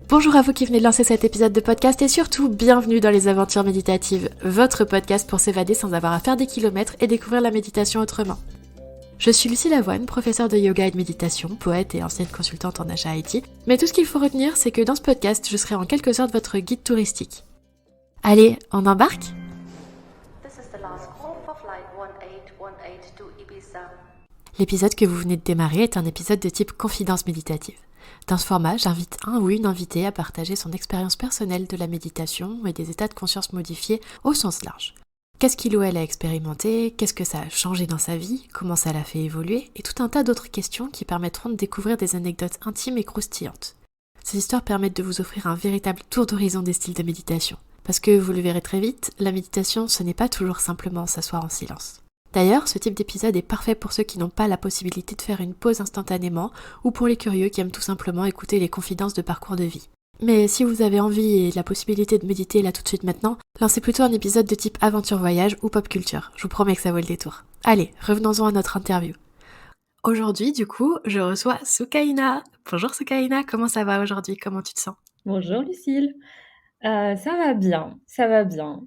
Bonjour à vous qui venez de lancer cet épisode de podcast et surtout bienvenue dans les Aventures Méditatives, votre podcast pour s'évader sans avoir à faire des kilomètres et découvrir la méditation autrement. Je suis Lucie Lavoine, professeure de yoga et de méditation, poète et ancienne consultante en achat IT, mais tout ce qu'il faut retenir c'est que dans ce podcast je serai en quelque sorte votre guide touristique. Allez, on embarque ? L'épisode que vous venez de démarrer est un épisode de type confidence méditative. Dans ce format, j'invite un ou une invitée à partager son expérience personnelle de la méditation et des états de conscience modifiés au sens large. Qu'est-ce qu'il ou elle a expérimenté, qu'est-ce que ça a changé dans sa vie, comment ça l'a fait évoluer, et tout un tas d'autres questions qui permettront de découvrir des anecdotes intimes et croustillantes. Ces histoires permettent de vous offrir un véritable tour d'horizon des styles de méditation. Parce que, vous le verrez très vite, la méditation, ce n'est pas toujours simplement s'asseoir en silence. D'ailleurs, ce type d'épisode est parfait pour ceux qui n'ont pas la possibilité de faire une pause instantanément ou pour les curieux qui aiment tout simplement écouter les confidences de parcours de vie. Mais si vous avez envie et la possibilité de méditer là tout de suite maintenant, lancez plutôt un épisode de type aventure voyage ou pop culture. Je vous promets que ça vaut le détour. Allez, revenons-en à notre interview. Aujourd'hui, du coup, je reçois Soukaina. Bonjour Soukaina, comment ça va aujourd'hui ? Comment tu te sens ? Bonjour Lucille. Ça va bien, ça va bien.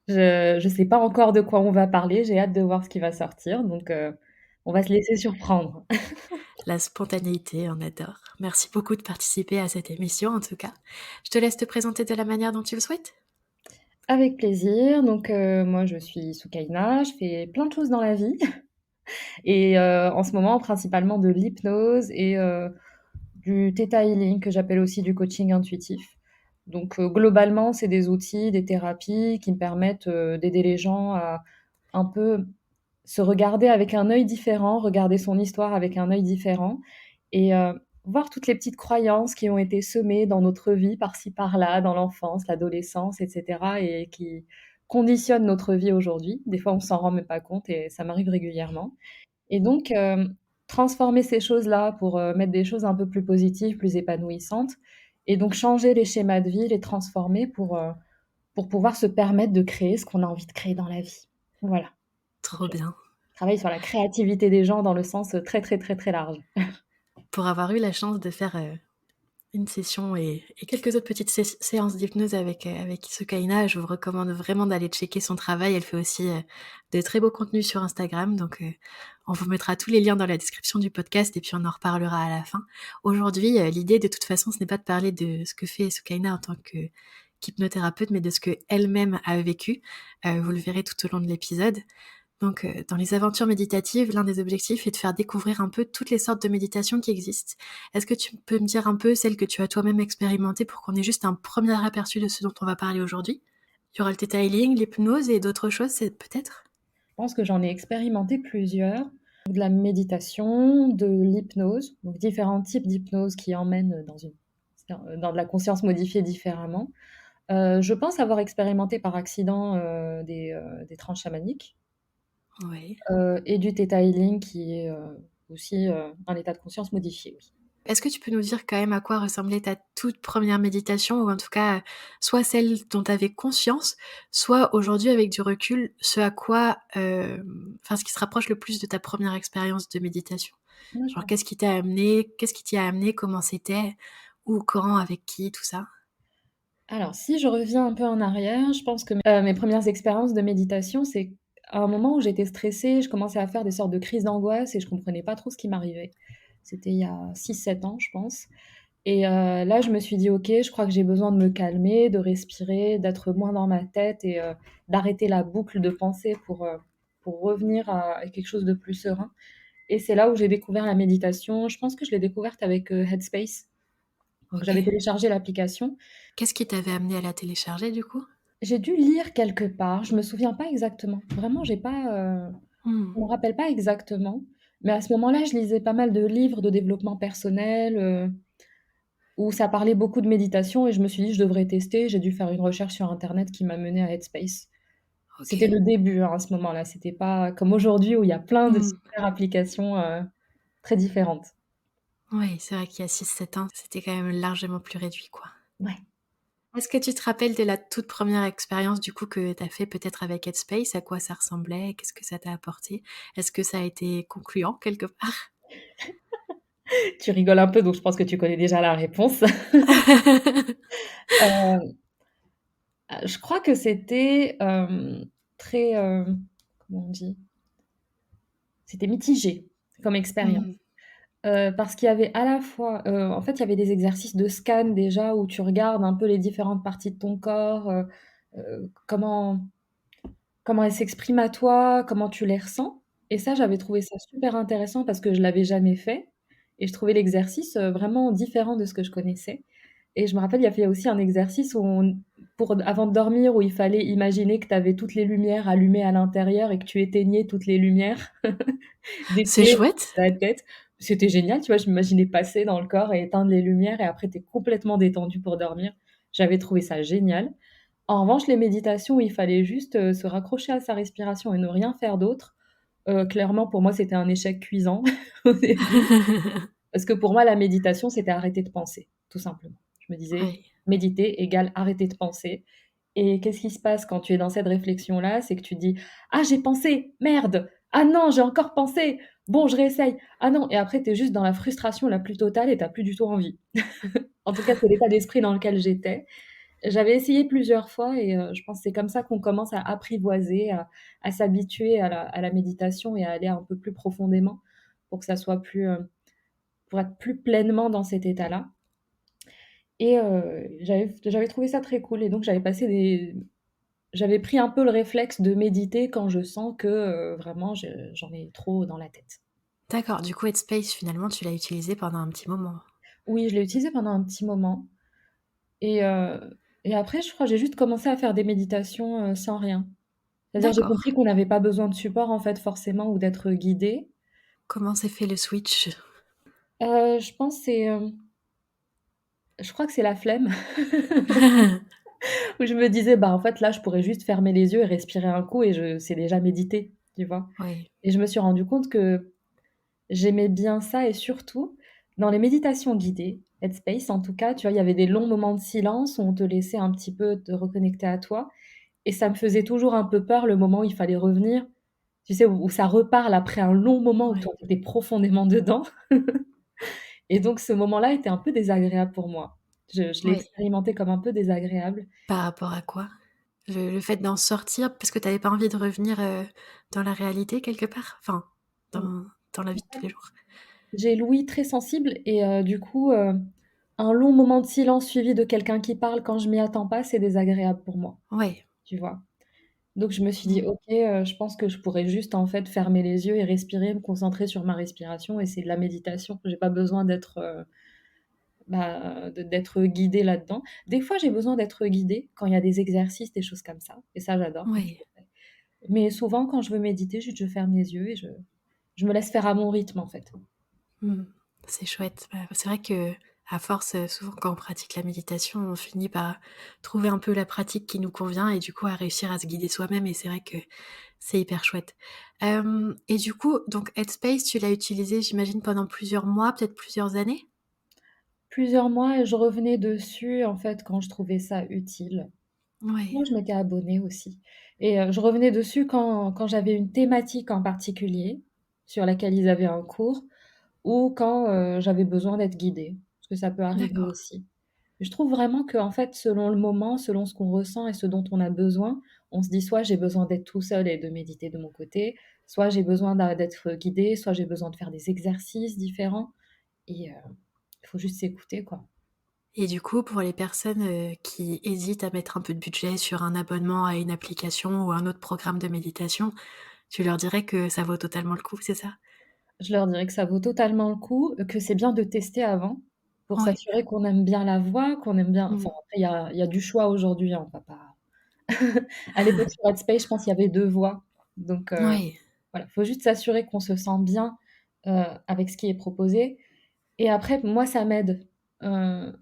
Je sais pas encore de quoi on va parler, j'ai hâte de voir ce qui va sortir, donc on va se laisser surprendre. La spontanéité, on adore. Merci beaucoup de participer à cette émission en tout cas. Je te laisse te présenter de la manière dont tu le souhaites. Avec plaisir, donc moi je suis Soukaina, je fais plein de choses dans la vie et en ce moment principalement de l'hypnose et du theta healing que j'appelle aussi du coaching intuitif. Donc globalement, c'est des outils, des thérapies qui me permettent d'aider les gens à un peu se regarder avec un œil différent, regarder son histoire avec un œil différent et voir toutes les petites croyances qui ont été semées dans notre vie par-ci par-là, dans l'enfance, l'adolescence, etc. et qui conditionnent notre vie aujourd'hui. Des fois, on s'en rend même pas compte et ça m'arrive régulièrement. Et donc, transformer ces choses-là pour mettre des choses un peu plus positives, plus épanouissantes, et donc changer les schémas de vie, les transformer pour pouvoir se permettre de créer ce qu'on a envie de créer dans la vie. Voilà. Donc, Trop bien. je travaille sur la créativité des gens dans le sens très, très, très, très large. Pour avoir eu la chance de faire une session et quelques autres petites séances d'hypnose avec Soukaina, je vous recommande vraiment d'aller checker son travail. Elle fait aussi de très beaux contenus sur Instagram, donc on vous mettra tous les liens dans la description du podcast et puis on en reparlera à la fin. Aujourd'hui, l'idée de toute façon, ce n'est pas de parler de ce que fait Soukaina en tant qu'hypnothérapeute, mais de ce qu'elle-même a vécu. Vous le verrez tout au long de l'épisode. Donc, dans les aventures méditatives, l'un des objectifs est de faire découvrir un peu toutes les sortes de méditations qui existent. Est-ce que tu peux me dire un peu celles que tu as toi-même expérimentées pour qu'on ait juste un premier aperçu de ce dont on va parler aujourd'hui ? Il y aura le theta healing, l'hypnose et d'autres choses, c'est peut-être ? Je pense que j'en ai expérimenté plusieurs. De la méditation, de l'hypnose, donc différents types d'hypnose qui emmènent dans de la conscience modifiée différemment. Je pense avoir expérimenté par accident des transes chamaniques. Oui. Et du theta healing qui est aussi un état de conscience modifié, oui. Est-ce que tu peux nous dire quand même à quoi ressemblait ta toute première méditation, ou en tout cas, soit celle dont tu avais conscience, soit aujourd'hui avec du recul, ce à quoi, ce qui se rapproche le plus de ta première expérience de méditation ? Genre, D'accord. qu'est-ce qui t'y a amené, comment c'était, où, quand, avec qui, tout ça ? Alors, si je reviens un peu en arrière, je pense que mes premières expériences de méditation, c'est à un moment où j'étais stressée, je commençais à faire des sortes de crises d'angoisse et je comprenais pas trop ce qui m'arrivait. C'était il y a 6 7 ans, je pense. Et là, je me suis dit: «OK, je crois que j'ai besoin de me calmer, de respirer, d'être moins dans ma tête et d'arrêter la boucle de pensée pour revenir à quelque chose de plus serein». Et c'est là où j'ai découvert la méditation. Je pense que je l'ai découverte avec Headspace. Donc Ok. j'avais téléchargé l'application. Qu'est-ce qui t'avait amené à la télécharger, du coup ? J'ai dû lire quelque part, je me souviens pas exactement. Vraiment, j'ai pas, Hmm. je me rappelle pas exactement. Mais à ce moment-là, je lisais pas mal de livres de développement personnel, où ça parlait beaucoup de méditation et je me suis dit: «Je devrais tester». J'ai dû faire une recherche sur internet qui m'a menée à Headspace. Ok. C'était le début, hein, à ce moment-là, c'était pas comme aujourd'hui où il y a plein de Hmm. super applications, très différentes. Oui, c'est vrai qu'il y a 6 7 ans, c'était quand même largement plus réduit, quoi. Ouais. Est-ce que tu te rappelles de la toute première expérience du coup que tu as fait peut-être avec Headspace ? À quoi ça ressemblait ? Qu'est-ce que ça t'a apporté ? Est-ce que ça a été concluant quelque part ? Tu rigoles un peu, donc je pense que tu connais déjà la réponse. je crois que c'était très, comment on dit? C'était mitigé comme expérience. Mmh. Parce qu'il y avait à la fois, en fait, il y avait des exercices de scan déjà où tu regardes un peu les différentes parties de ton corps, comment elles s'expriment à toi, comment tu les ressens et ça, j'avais trouvé ça super intéressant parce que je l'avais jamais fait et je trouvais l'exercice, vraiment différent de ce que je connaissais et je me rappelle, il y avait aussi un exercice où avant de dormir, où il fallait imaginer que tu avais toutes les lumières allumées à l'intérieur et que tu éteignais toutes les lumières des C'est télés chouette. dans la tête. C'était génial, tu vois? Je m'imaginais passer dans le corps et éteindre les lumières et après tu es complètement détendu pour dormir. J'avais trouvé ça génial. En revanche, les méditations où il fallait juste, se raccrocher à sa respiration et ne rien faire d'autre, clairement pour moi, c'était un échec cuisant au début. Parce que pour moi, la méditation, c'était arrêter de penser, tout simplement. Je me disais: Ouais. «Méditer égale arrêter de penser» et qu'est-ce qui se passe quand tu es dans cette réflexion-là? C'est que tu te dis: «Ah j'ai pensé, merde! Ah non, j'ai encore pensé! Bon, je réessaye. Ah non» et après tu es juste dans la frustration la plus totale et tu as plus du tout envie. En tout cas, c'est l'état d'esprit dans lequel j'étais. J'avais essayé plusieurs fois et je pense que c'est comme ça qu'on commence à apprivoiser, à s'habituer à la méditation et à aller un peu plus profondément pour que ça soit plus, pour être plus pleinement dans cet état-là et j'avais trouvé ça très cool et donc j'avais pris un peu le réflexe de méditer quand je sens que, vraiment j'en ai trop dans la tête. D'accord, du coup Headspace finalement tu l'as utilisé pendant un petit moment? Oui, je l'ai utilisé pendant un petit moment et après je crois que j'ai juste commencé à faire des méditations, sans rien. C'est-à-dire j'ai D'accord. compris qu'on n'avait pas besoin de support en fait forcément ou d'être guidé. Comment s'est fait le switch? Je pense c'est, je crois que c'est la flemme où je me disais: «Bah, en fait là je pourrais juste fermer les yeux et respirer un coup et je c'est déjà méditer», tu vois? Oui, Et je me suis rendu compte que j'aimais bien ça et surtout dans les méditations guidées, Headspace en tout cas, tu vois, il y avait des longs moments de silence où on te laissait un petit peu te reconnecter à toi et ça me faisait toujours un peu peur le moment où il fallait revenir, tu sais, où ça reparle après un long moment où ouais. toi tu étais profondément dedans et donc ce moment-là était un peu désagréable pour moi. Je l'ai Oui. expérimenté comme un peu désagréable. Par rapport à quoi? Le fait d'en sortir parce que tu avais pas envie de revenir, dans la réalité quelque part? Enfin, Mmh, dans la vie de tous les jours? j'ai l'ouïe très sensible et du coup, un long moment de silence suivi de quelqu'un qui parle quand je m'y attends pas, c'est désagréable pour moi, Ouais. tu vois? Donc je me suis dit: Mmh. «OK, je pense que je pourrais juste, en fait, fermer les yeux et respirer, me concentrer sur ma respiration et c'est de la méditation. J'ai pas besoin d'être, d'être guidée là-dedans». Des fois, j'ai besoin d'être guidée quand il y a des exercices, des choses comme ça et ça, j'adore quand je Ouais. le fais. Mais souvent, quand je veux méditer, juste je ferme les yeux et je me laisse faire à mon rythme, en fait. Mmh. C'est chouette. Bah, c'est vrai qu'à force, souvent quand on pratique la méditation, on finit par trouver un peu la pratique qui nous convient et du coup à réussir à se guider soi-même et c'est vrai que c'est hyper chouette. Hem Et du coup, donc Headspace, tu l'as utilisé, j'imagine, pendant plusieurs mois, peut-être plusieurs années? Plusieurs mois et je revenais dessus, en fait, quand je trouvais ça utile. Ouais, Moi, je m'étais abonnée aussi et je revenais dessus quand j'avais une thématique en particulier, sur laquelle ils avaient un cours ou quand, j'avais besoin d'être guidée, parce que ça peut arriver d'accord. aussi. Je trouve vraiment qu'en fait, selon le moment, selon ce qu'on ressent et ce dont on a besoin, on se dit: «Soit j'ai besoin d'être tout seul et de méditer de mon côté, soit j'ai besoin d'être guidée, soit j'ai besoin de faire des exercices différents» et il faut juste s'écouter, quoi. Et du coup, pour les personnes, qui hésitent à mettre un peu de budget sur un abonnement à une application ou un autre programme de méditation, tu leur dirais que ça vaut totalement le coup, c'est ça? Je leur dirais que ça vaut totalement le coup, que c'est bien de tester avant, pour Ouais. s'assurer qu'on aime bien la voix, qu'on aime bien Mmh. enfin après il y a du choix aujourd'hui, hein, on va pas à l'époque sur Headspace, je pense qu'il y avait 2 voix, donc Ouais. voilà, faut juste s'assurer qu'on se sent bien, avec ce qui est proposé et après moi ça m'aide. Heu,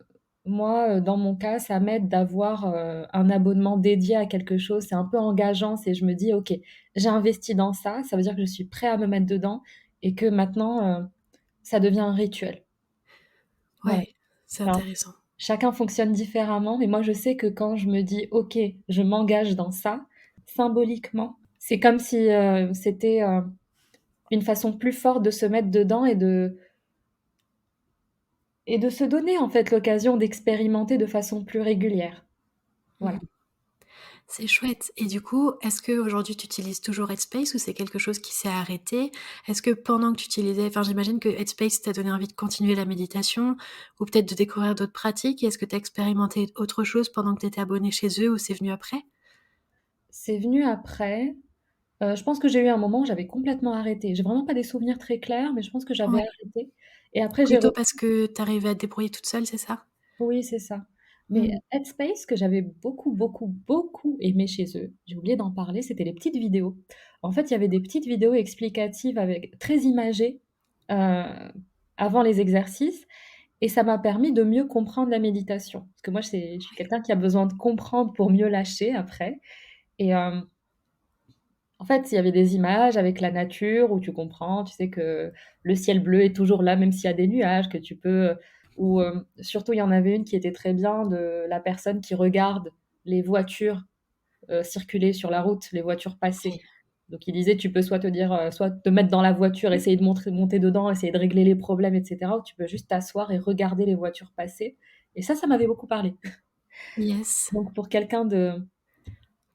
moi, dans mon cas, ça m'aide d'avoir, un abonnement dédié à quelque chose. C'est un peu engageant, c'est je me dis: «OK, j'ai investi dans ça, ça veut dire que je suis prêt à me mettre dedans et que maintenant, ça devient un rituel». Voilà. Ouais, c'est Alors intéressant. chacun fonctionne différemment, mais moi je sais que quand je me dis: «OK, je m'engage dans ça», symboliquement, c'est comme si, c'était, une façon plus forte de se mettre dedans et de se donner en fait l'occasion d'expérimenter de façon plus régulière. Voilà. Mmh. C'est chouette. Et du coup, est-ce qu'aujourd'hui tu utilises toujours Headspace ou c'est quelque chose qui s'est arrêté? Est-ce que pendant que tu utilisais, enfin j'imagine que Headspace t'a donné envie de continuer la méditation ou peut-être de découvrir d'autres pratiques. Et est-ce que tu as expérimenté autre chose pendant que tu étais abonnée chez eux ou c'est venu après? C'est venu après. Je pense que j'ai eu un moment où j'avais complètement arrêté. J'ai vraiment pas des souvenirs très clairs, mais je pense que j'avais Ouais. arrêté et après j'ai Plutôt repris. parce que tu arrivais à te débrouiller toute seule, c'est ça? Oui, c'est ça. Mais Mmh. Headspace, que j'avais beaucoup, beaucoup, beaucoup aimé chez eux, j'ai oublié d'en parler, c'était les petites vidéos. En fait, il y avait des petites vidéos explicatives avec très imagées, heu, avant les exercices et ça m'a permis de mieux comprendre la méditation. Parce que moi, je suis quelqu'un qui a besoin de comprendre pour mieux lâcher après et en fait, il y avait des images avec la nature où tu comprends, tu sais que le ciel bleu est toujours là, même s'il y a des nuages, que tu peux ou surtout, il y en avait une qui était très bien de la personne qui regarde les voitures, circuler sur la route, les voitures passer. OK. Donc il disait: «Tu peux soit te dire, soit te mettre dans la voiture, essayer de monter dedans, essayer de régler les problèmes et cetera, ou tu peux juste t'asseoir et regarder les voitures passer» et ça m'avait beaucoup parlé. Yes. Donc pour quelqu'un de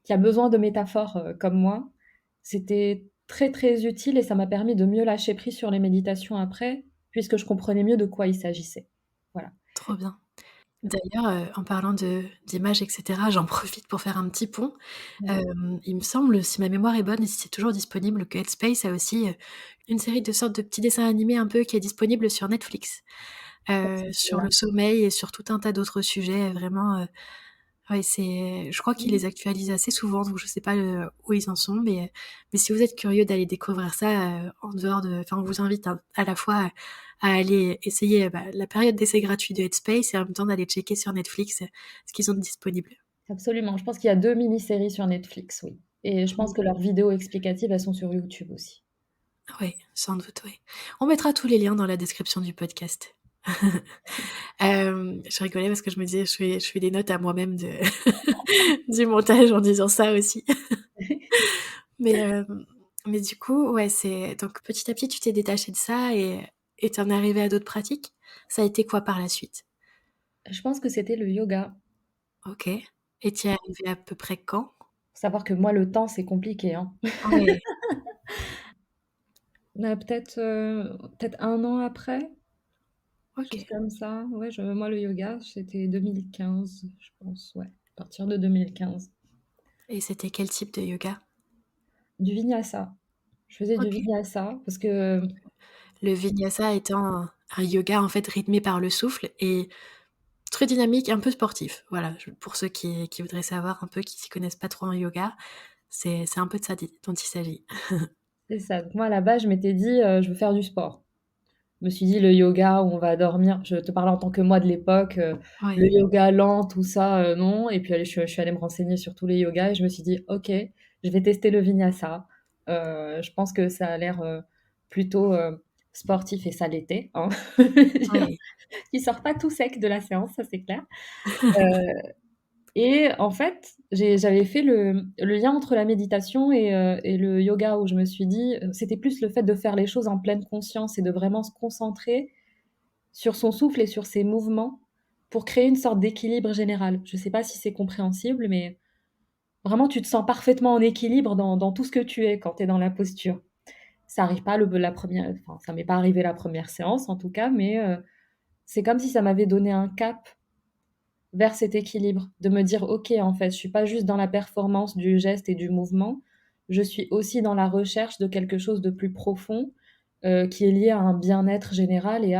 qui a besoin de métaphores, comme moi, c'était très, très utile et ça m'a permis de mieux lâcher prise sur les méditations après, puisque je comprenais mieux de quoi il s'agissait. Voilà. Trop bien. D'ailleurs, en parlant de d'images et cetera, j'en profite pour faire un petit pont. Ouais. Il me semble, si ma mémoire est bonne et si c'est toujours disponible, que Headspace a aussi, une série de sortes de petits dessins animés un peu qui est disponible sur Netflix, Ça, c'est sur le génial. sommeil et sur tout un tas d'autres sujets, vraiment, ouais, je crois qu'ils Mmh. les actualisent assez souvent, donc je sais pas, où ils en sont, mais si vous êtes curieux d'aller découvrir ça, en dehors de, enfin, on vous invite à la fois à aller essayer, bah, la période d'essai gratuit de Headspace et en même temps d'aller checker sur Netflix, ce qu'ils ont de disponible. Absolument. Je pense qu'il y a 2 mini-séries sur Netflix, oui et je pense Mmh. que leurs vidéos explicatives, elles sont sur YouTube aussi. Ouais, sans doute, ouais. On mettra tous les liens dans la description du podcast. Je rigolais parce que je me disais, je fais des notes à moi-même de du montage en disant ça aussi. Mais, mais du coup, ouais, c'est donc petit à petit, tu t'es détachée de ça et tu en es arrivée à d'autres pratiques? Ça a été quoi par la suite? Je pense que c'était le yoga. OK, et tu y es arrivée à peu près quand? Faut savoir que moi, le temps, c'est compliqué, hein. Ouais, Peut-être 1 an après, chose OK, comme ça. Ouais, moi, le yoga, c'était 2015, je pense, ouais, à partir de 2015. et c'était quel type de yoga? Du vinyasa. Je faisais du OK. vinyasa parce que Le vinyasa étant un yoga, en fait, rythmé par le souffle et très dynamique, un peu sportif. Voilà, pour ceux qui voudraient savoir un peu, qui s'y connaissent pas trop en yoga, c'est un peu de ça dont il s'agit. c'est ça. Donc moi, à la base, je m'étais dit, «Je veux faire du sport». Je me suis dit: «Le yoga où on va dormir», je te parle en tant que moi de l'époque, le Ouais, yoga lent, tout ça, non et puis allez, je suis allée me renseigner sur tous les yogas et je me suis dit: «OK, je vais tester le vinyasa». Je pense que ça a l'air, plutôt, sportif et ça l'était, hein. ouais. Tu sors pas tout sec de la séance, ça c'est clair. Et en fait, j'avais fait le lien entre la méditation et le yoga où je me suis dit, c'était plus le fait de faire les choses en pleine conscience et de vraiment se concentrer sur son souffle et sur ses mouvements pour créer une sorte d'équilibre général. Je sais pas si c'est compréhensible, mais vraiment tu te sens parfaitement en équilibre dans tout ce que tu es quand tu es dans la posture. Ça arrive pas la première, enfin ça m'est pas arrivé la première séance en tout cas, mais c'est comme si ça m'avait donné un cap vers cet équilibre, de me dire: «OK, en fait, je suis pas juste dans la performance du geste et du mouvement, je suis aussi dans la recherche de quelque chose de plus profond, qui est lié à un bien-être général et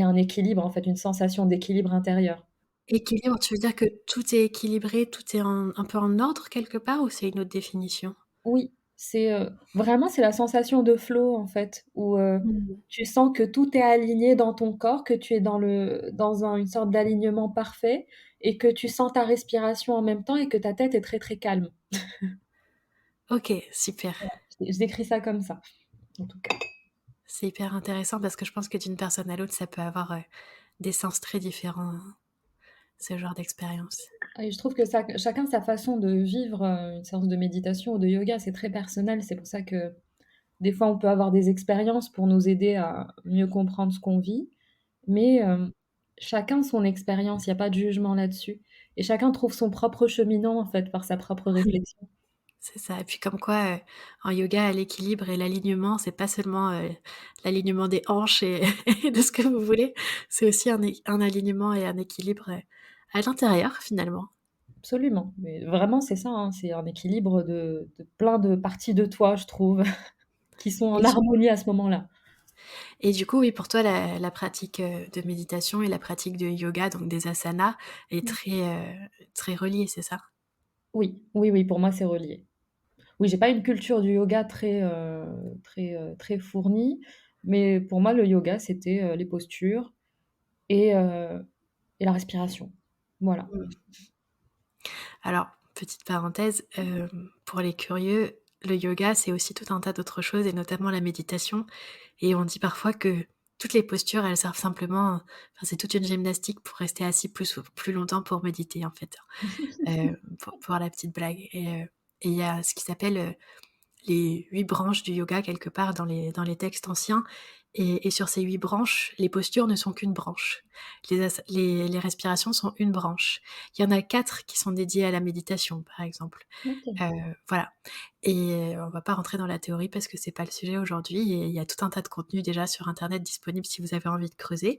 un équilibre, en fait, une sensation d'équilibre intérieur». Équilibre, tu veux dire que tout est équilibré, tout est un peu en ordre quelque part ou c'est une autre définition? Oui, vraiment, c'est la sensation de flow, en fait, où, Mmh. tu sens que tout est aligné dans ton corps, que tu es une sorte d'alignement parfait et que tu sens ta respiration en même temps et que ta tête est très, très calme. OK, super. Je décris ça comme ça, en tout cas. C'est hyper intéressant parce que je pense que d'une personne à l'autre, ça peut avoir, des sens très différents, ce genre d'expérience. Et je trouve que ça chacun sa façon de vivre, une séance de méditation ou de yoga, c'est très personnel. C'est pour ça que, des fois, on peut avoir des expériences pour nous aider à mieux comprendre ce qu'on vit. Mais, chacun son expérience, il y a pas de jugement là-dessus et chacun trouve son propre cheminement, en fait, par sa propre réflexion. C'est ça et puis comme quoi, en yoga, l'équilibre et l'alignement, c'est pas seulement, l'alignement des hanches et et de ce que vous voulez, c'est aussi un alignement et un équilibre, à l'intérieur finalement. Absolument, mais vraiment c'est ça, hein, c'est un équilibre de plein de parties de toi, je trouve, qui sont en Et du harmonie à ce moment-là. et du coup, oui, pour toi, la pratique, de méditation et la pratique de yoga, donc des asanas, est Mmh. très reliée, c'est ça? Oui, oui, oui, pour moi, c'est relié. Oui, j'ai pas une culture du yoga très fournie, mais pour moi, le yoga, c'était, les postures et heu et la respiration. Voilà. Mmh. Alors, petite parenthèse, pour les curieux, le yoga, c'est aussi tout un tas d'autres choses et notamment la méditation et on dit parfois que toutes les postures, elles servent simplement enfin, c'est toute une gymnastique pour rester assis plus longtemps pour méditer, en fait, pour la petite blague et il y a ce qui s'appelle, les 8 branches du yoga quelque part dans les textes anciens et sur ces 8 branches, les postures ne sont qu'une branche. Les respirations sont une branche. Il y en a 4 qui sont dédiées à la méditation, par exemple. OK. Heu, voilà et on va pas rentrer dans la théorie parce que c'est pas le sujet aujourd'hui et il y a tout un tas de contenus déjà sur internet disponibles si vous avez envie de creuser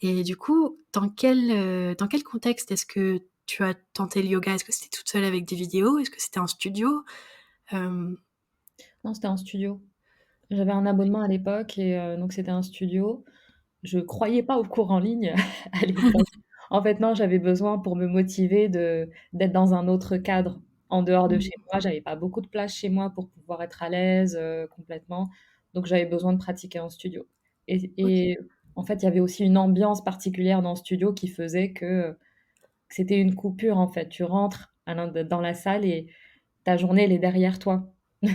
et du coup, dans quel contexte est-ce que tu as tenté le yoga? Est-ce que c'était toute seule avec des vidéos? Est-ce que c'était en studio? Hem, Non, c'était en studio. J'avais un abonnement à l'époque et donc c'était un studio. Je croyais pas aux cours en ligne à l'époque. En fait, non, j'avais besoin pour me motiver d'être dans un autre cadre, en dehors de chez mmh. moi. J'avais pas beaucoup de place chez moi pour pouvoir être à l'aise, complètement. Donc j'avais besoin de pratiquer en studio OK. et en fait, il y avait aussi une ambiance particulière dans le studio qui faisait que c'était une coupure, en fait. Tu rentres à l'in dans la salle et ta journée, elle est derrière toi. Ouais.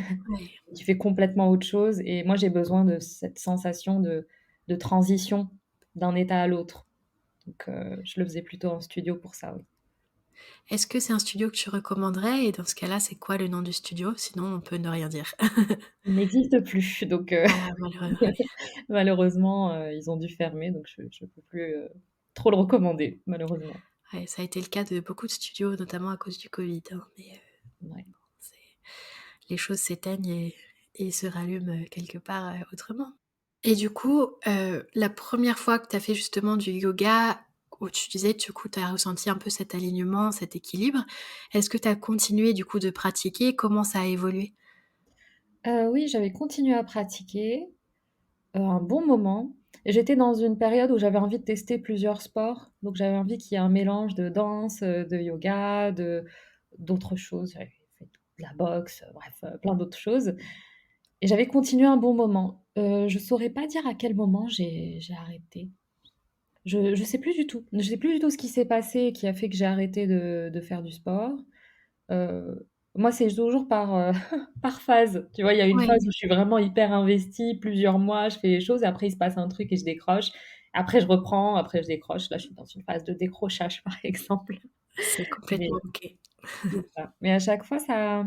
Tu fais complètement autre chose et moi, j'ai besoin de cette sensation de transition d'un état à l'autre. Donc je le faisais plutôt en studio pour ça, oui. Est-ce que c'est un studio que tu recommanderais et dans ce cas-là, c'est quoi le nom du studio? Sinon, on peut ne rien dire. Il n'existe plus donc Ah malheureux, ouais. malheureusement, ils ont dû fermer donc je peux plus, trop le recommander, malheureusement. Ouais, ça a été le cas de beaucoup de studios, notamment à cause du Covid, hein, mais Ouais. c'est les choses s'éteignent et se rallument, quelque part, autrement. Et du coup, la première fois que tu as fait justement du yoga, où tu disais, du coup, tu as ressenti un peu cet alignement, cet équilibre, est-ce que tu as continué du coup de pratiquer? Comment ça a évolué? Oui, j'avais continué à pratiquer, un bon moment. Et j'étais dans une période où j'avais envie de tester plusieurs sports, donc j'avais envie qu'il y ait un mélange de danse, de yoga, d'autres choses. J'avais fait de la boxe, bref, plein d'autres choses et j'avais continué un bon moment. Je saurais pas dire à quel moment j'ai arrêté. Je sais plus du tout. Je sais plus du tout ce qui s'est passé qui a fait que j'ai arrêté de faire du sport. Moi, c'est toujours par, par phase. Tu vois? Il y a une phase Ouais, où je suis vraiment hyper investie, plusieurs mois, je fais les choses et après il se passe un truc et je décroche. Après je reprends, après je décroche. Là, je suis dans une phase de décrochage, par exemple. c'est Mais complètement OK. c'est ça. Mais à chaque fois, ça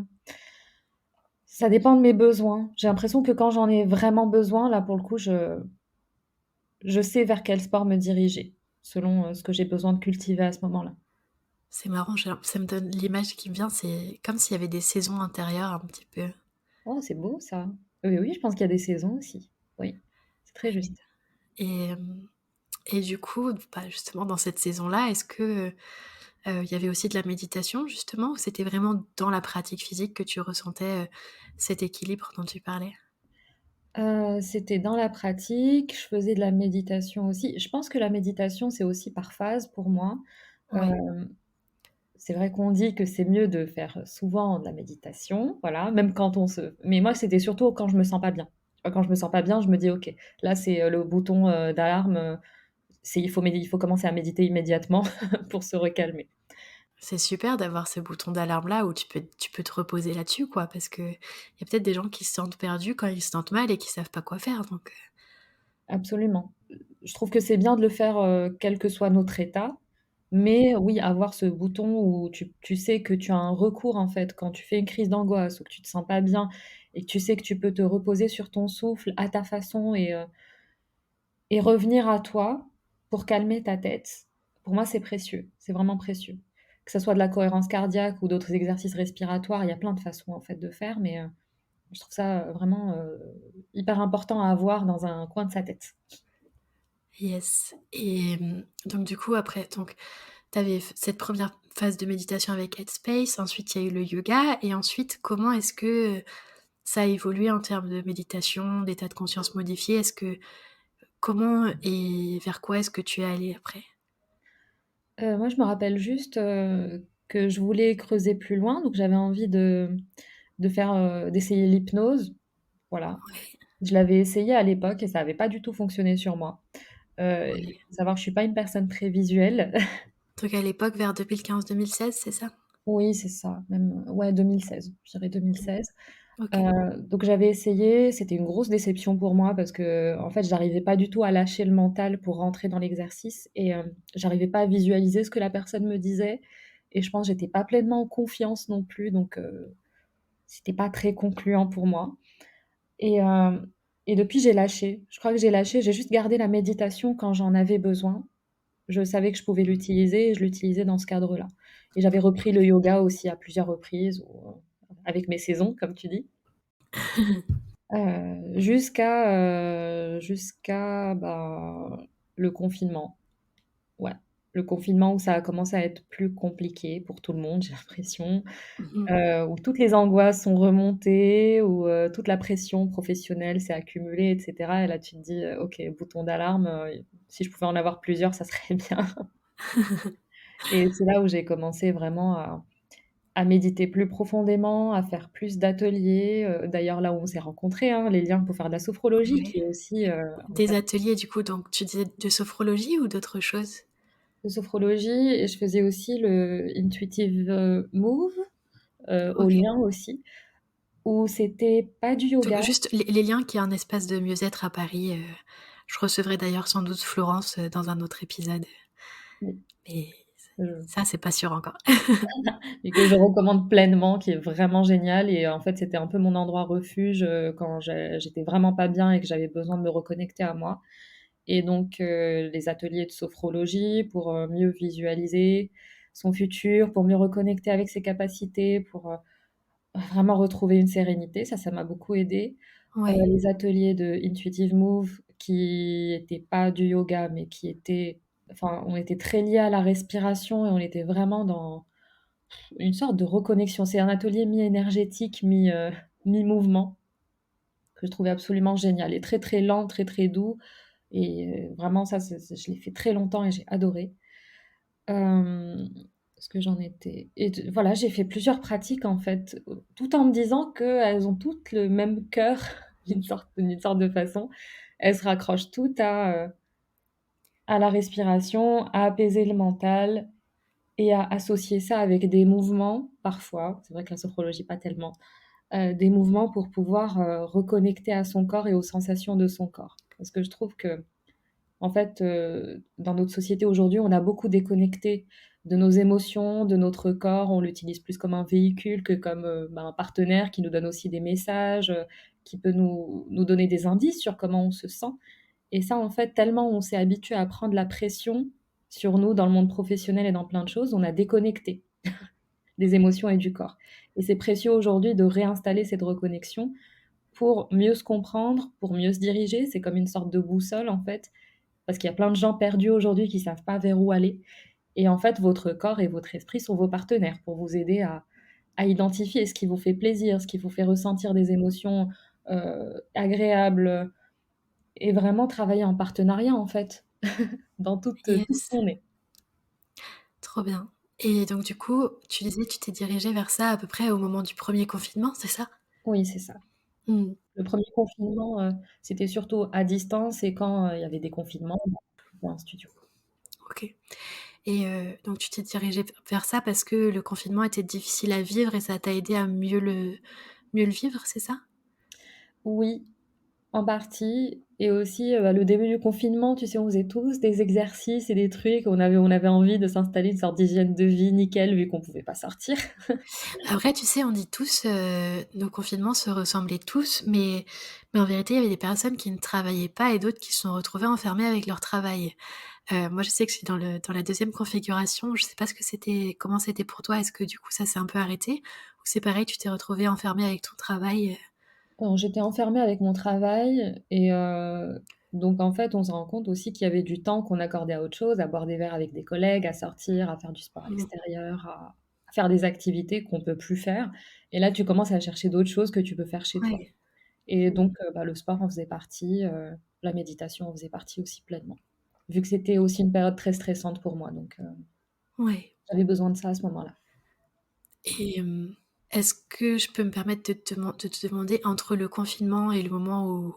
dépend de mes besoins. J'ai l'impression que quand j'en ai vraiment besoin, là, pour le coup, je sais vers quel sport me diriger, selon, ce que j'ai besoin de cultiver à ce moment-là. C'est marrant, ça me donne l'image qui me vient, c'est comme s'il y avait des saisons intérieures un petit peu. Oh, c'est beau ça. Oui, oui, je pense qu'il y a des saisons aussi. Oui, c'est très Ouais juste. et et du coup, bah, justement dans cette saison-là, est-ce que, il y avait aussi de la méditation justement ou c'était vraiment dans la pratique physique que tu ressentais, cet équilibre dont tu parlais? C'était dans la pratique, je faisais de la méditation aussi. Je pense que la méditation, c'est aussi par phase pour moi. Ouais, C'est vrai qu'on dit que c'est mieux de faire souvent de la méditation, voilà, même quand on se mais moi, c'était surtout quand je me sens pas bien. Tu vois, quand je me sens pas bien, je me dis: «OK, là, c'est, le bouton, d'alarme, il faut commencer à méditer immédiatement pour se recalmer». c'est super d'avoir ce bouton d'alarme-là où tu peux te reposer là-dessus quoi, parce qu'il y a peut-être des gens qui se sentent perdus quand ils se sentent mal et qui savent pas quoi faire donc Absolument. Je trouve que c'est bien de le faire, quel que soit notre état, mais oui, avoir ce bouton où tu sais que tu as un recours, en fait, quand tu fais une crise d'angoisse ou que tu te sens pas bien et que tu sais que tu peux te reposer sur ton souffle à ta façon et revenir à toi. pour calmer ta tête, pour moi, c'est précieux. C'est vraiment précieux. Que ça soit de la cohérence cardiaque ou d'autres exercices respiratoires, il y a plein de façons en fait de faire, mais je trouve ça vraiment hyper important à avoir dans un coin de sa tête. Yes. Et donc du coup, après, donc tu avais cette première phase de méditation avec Headspace, ensuite il y a eu le yoga, et ensuite comment est-ce que ça a évolué en termes de méditation, d'état de conscience modifié? Comment et vers quoi est-ce que tu es allée après? Moi, je me rappelle juste, que je voulais creuser plus loin, donc j'avais envie de faire, d'essayer l'hypnose, voilà. Ouais, Je l'avais essayé à l'époque et ça avait pas du tout fonctionné sur moi. Il ouais. faut savoir que je suis pas une personne très visuelle. Donc à l'époque, vers 2015-2016, c'est ça? Oui, c'est ça, même, ouais, 2016, je dirais Mmh. 2016. OK. Donc j'avais essayé, c'était une grosse déception pour moi parce qu'en fait, j'arrivais pas du tout à lâcher le mental pour rentrer dans l'exercice et j'arrivais pas à visualiser ce que la personne me disait et je pense que j'étais pas pleinement en confiance non plus, donc c'était pas très concluant pour moi et depuis j'ai lâché. Je crois que j'ai lâché, j'ai juste gardé la méditation quand j'en avais besoin. Je savais que je pouvais l'utiliser et je l'utilisais dans ce cadre-là et j'avais repris le yoga aussi à plusieurs reprises ou avec mes saisons, comme tu dis. Jusqu'à, bah, le confinement. Ouais, le confinement où ça a commencé à être plus compliqué pour tout le monde, j'ai l'impression, Mmh. où toutes les angoisses sont remontées, où, toute la pression professionnelle s'est accumulée et cetera et là, tu te dis: «OK, bouton d'alarme, si je pouvais en avoir plusieurs, ça serait bien» et c'est là où j'ai commencé vraiment à méditer plus profondément, à faire plus d'ateliers, d'ailleurs là où on s'est rencontrés, hein, les liens pour faire de la sophrologie Ouais. qui est aussi, en Des fait ateliers du coup, donc tu disais de sophrologie ou d'autres choses? de sophrologie et je faisais aussi le intuitive, move, au OK. lien aussi, où c'était pas du Donc yoga. juste les liens, qui est un espace de mieux-être à Paris, je recevrai d'ailleurs sans doute Florence, dans un autre épisode, Mais mais je ça, c'est pas sûr encore. et que je recommande pleinement, qui est vraiment génial et en fait, c'était un peu mon endroit refuge, quand j'étais vraiment pas bien et que j'avais besoin de me reconnecter à moi et donc les ateliers de sophrologie pour, mieux visualiser son futur, pour mieux reconnecter avec ses capacités, pour, vraiment retrouver une sérénité, ça m'a beaucoup aidée. Ouais, Les ateliers de Intuitive Move qui étaient pas du yoga, mais qui étaient enfin, on était très liés à la respiration et on était vraiment dans une sorte de reconnexion. C'est un atelier mi-énergétique, mi-mouvement que je trouvais absolument génial et très, très lent, très, très doux et vraiment ça, c'est je l'ai fait très longtemps et j'ai adoré. Hem, ce que j'en étais et d voilà, j'ai fait plusieurs pratiques en fait, tout en me disant qu'elles ont toutes le même cœur d'une sorte de façon. Elles se raccrochent toutes à la respiration, à apaiser le mental et à associer ça avec des mouvements parfois, c'est vrai que la sophrologie pas tellement, des mouvements pour pouvoir, reconnecter à son corps et aux sensations de son corps. Parce que je trouve que en fait, dans notre société aujourd'hui, on a beaucoup déconnecté de nos émotions, de notre corps. On l'utilise plus comme un véhicule que comme, bah, un partenaire qui nous donne aussi des messages, qui peut nous donner des indices sur comment on se sent et ça, en fait, tellement on s'est habitué à prendre la pression sur nous dans le monde professionnel et dans plein de choses, on a déconnecté des émotions et du corps et c'est précieux aujourd'hui de réinstaller cette reconnexion pour mieux se comprendre, pour mieux se diriger. C'est comme une sorte de boussole, en fait, parce qu'il y a plein de gens perdus aujourd'hui qui savent pas vers où aller et en fait, votre corps et votre esprit sont vos partenaires pour vous aider à identifier ce qui vous fait plaisir, ce qui vous fait ressentir des émotions, agréables, et vraiment travailler en partenariat, en fait, dans tout ce yes, qu'on est. trop bien. Et donc du coup, tu disais, tu t'es dirigée vers ça à peu près au moment du premier confinement, c'est ça? Oui, c'est ça. Mmh. Le premier confinement, c'était surtout à distance et quand, il y avait des confinements, bah, dans un studio. OK. Et donc tu t'es dirigée vers ça parce que le confinement était difficile à vivre et ça t'a aidé à mieux le vivre, c'est ça? Oui, en partie et aussi, bah, le début du confinement, tu sais, on faisait tous des exercices et des trucs, on avait envie de s'installer une sorte d'hygiène de vie nickel vu qu'on pouvait pas sortir. Après, tu sais, on dit tous, nos confinements se ressemblaient tous, mais en vérité, il y avait des personnes qui ne travaillaient pas et d'autres qui se sont retrouvées enfermées avec leur travail. Moi, je sais que je suis dans la deuxième configuration. Je sais pas comment c'était pour toi. Est-ce que du coup ça s'est un peu arrêté? Ou c'est pareil, tu t'es retrouvée enfermée avec ton travail? Alors, j'étais enfermée avec mon travail et donc en fait, on se rend compte aussi qu'il y avait du temps qu'on accordait à autre chose, à boire des verres avec des collègues, à sortir, à faire du sport à Mmh. l'extérieur, à faire des activités qu'on peut plus faire et là, tu commences à chercher d'autres choses que tu peux faire chez toi Ouais. et donc bah, le sport en faisait partie, la méditation en faisait partie aussi pleinement. Vu que c'était aussi une période très stressante pour moi, donc Ouais. j'avais besoin de ça à ce moment-là. Et est-ce que je peux me permettre de te demander, entre le confinement et le moment où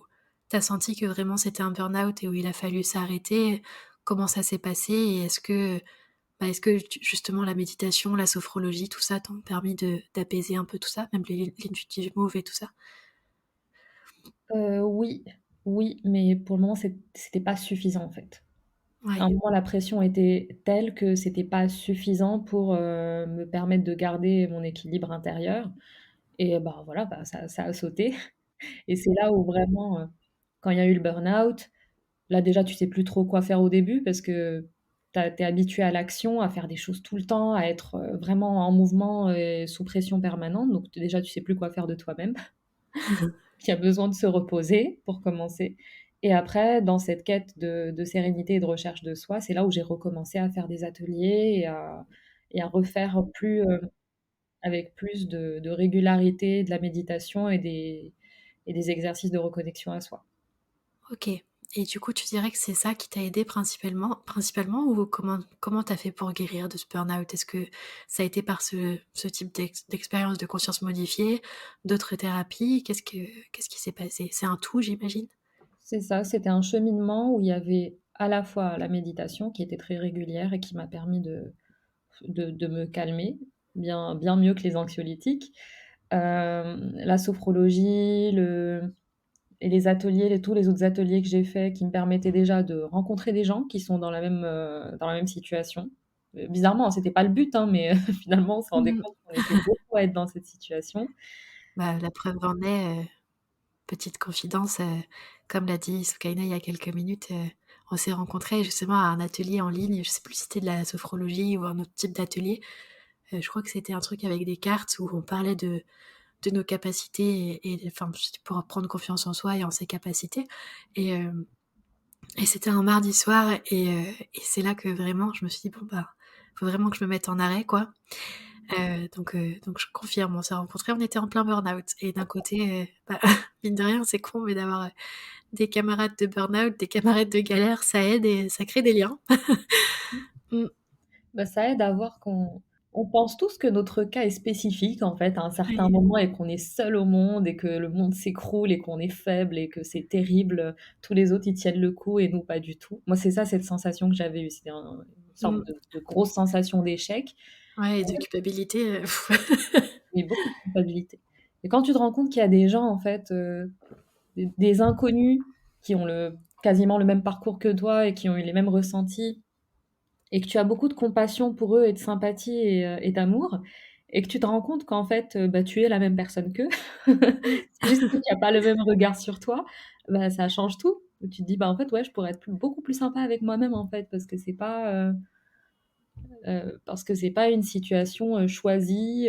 tu as senti que vraiment c'était un burn-out et où il a fallu s'arrêter, comment ça s'est passé? Et est-ce que justement la méditation, la sophrologie, tout ça t'ont permis d'apaiser un peu tout ça, même l'intuitive move et tout ça? Oui, oui, mais pour le moment, c'était pas suffisant, en fait. À un Ouais. moment, la pression était telle que c'était pas suffisant pour, me permettre de garder mon équilibre intérieur et bah, voilà, bah, ça a sauté et c'est là où vraiment, quand il y a eu le burn-out, là, déjà, tu sais plus trop quoi faire au début parce que tu es habitué à l'action, à faire des choses tout le temps, à être, vraiment en mouvement et sous pression permanente donc déjà, tu sais plus quoi faire de toi-même. Qui a besoin de se reposer pour commencer et après dans cette quête de sérénité et de recherche de soi, c'est là où j'ai recommencé à faire des ateliers et à refaire avec plus de régularité, de la méditation et des exercices de reconnexion à soi. OK. Et du coup, tu dirais que c'est ça qui t'a aidé principalement ou comment tu as fait pour guérir de ce burn-out? Est-ce que ça a été par ce type d'expérience de conscience modifiée, d'autres thérapies? Qu'est-ce qui s'est passé? C'est un tout, j'imagine? C'est ça, c'était un cheminement où il y avait à la fois la méditation qui était très régulière et qui m'a permis de me calmer, bien mieux que les anxiolytiques. La sophrologie, et les ateliers, tous les autres ateliers que j'ai faits qui me permettaient déjà de rencontrer des gens qui sont dans la même situation. Bizarrement, c'était pas le but, hein, mais finalement, on se rendait Mmh. compte qu'on était beaucoup à être dans cette situation. Bah, la preuve en est, petite confidence, comme l'a dit Soukaina il y a quelques minutes, on s'est rencontrés justement à un atelier en ligne, je sais plus si c'était de la sophrologie ou un autre type d'atelier. Je crois que c'était un truc avec des cartes où on parlait de nos capacités et enfin, pour prendre confiance en soi et en ses capacités et c'était un mardi soir et c'est là que vraiment je me suis dit: «Bon, bah, faut vraiment que je me mette en arrêt, quoi». Donc je confirme, on s'est rencontrés, on était en plein burn-out et d'un côté, bah, mine de rien, c'est con, mais d'avoir, des camarades de burn-out, des camarades de galère, ça aide et ça crée des liens. Mmh, Bah, ça aide à voir qu'on pense tous que notre cas est spécifique, en fait, à un certain ouais. moment et qu'on est seul au monde et que le monde s'écroule et qu'on est faible et que c'est terrible, tous les autres, ils tiennent le coup et nous, pas du tout. Moi, c'est ça, cette sensation que j'avais eue. C'était une sorte Mmh. de grosse sensation d'échec Ouais et de culpabilité, et beaucoup de culpabilité et quand tu te rends compte qu'il y a des gens, en fait, des inconnus qui ont quasiment le même parcours que toi et qui ont eu les mêmes ressentis et que tu as beaucoup de compassion pour eux et de sympathie et d'amour et que tu te rends compte qu'en fait, bah, tu es la même personne qu'eux. Mmh. C'est juste qu'il y a pas le même regard sur toi, bah, ça change tout. Tu te dis: «Bah, en fait, ouais, je pourrais être beaucoup plus sympa avec moi-même, en fait, parce que c'est pas une situation, choisie,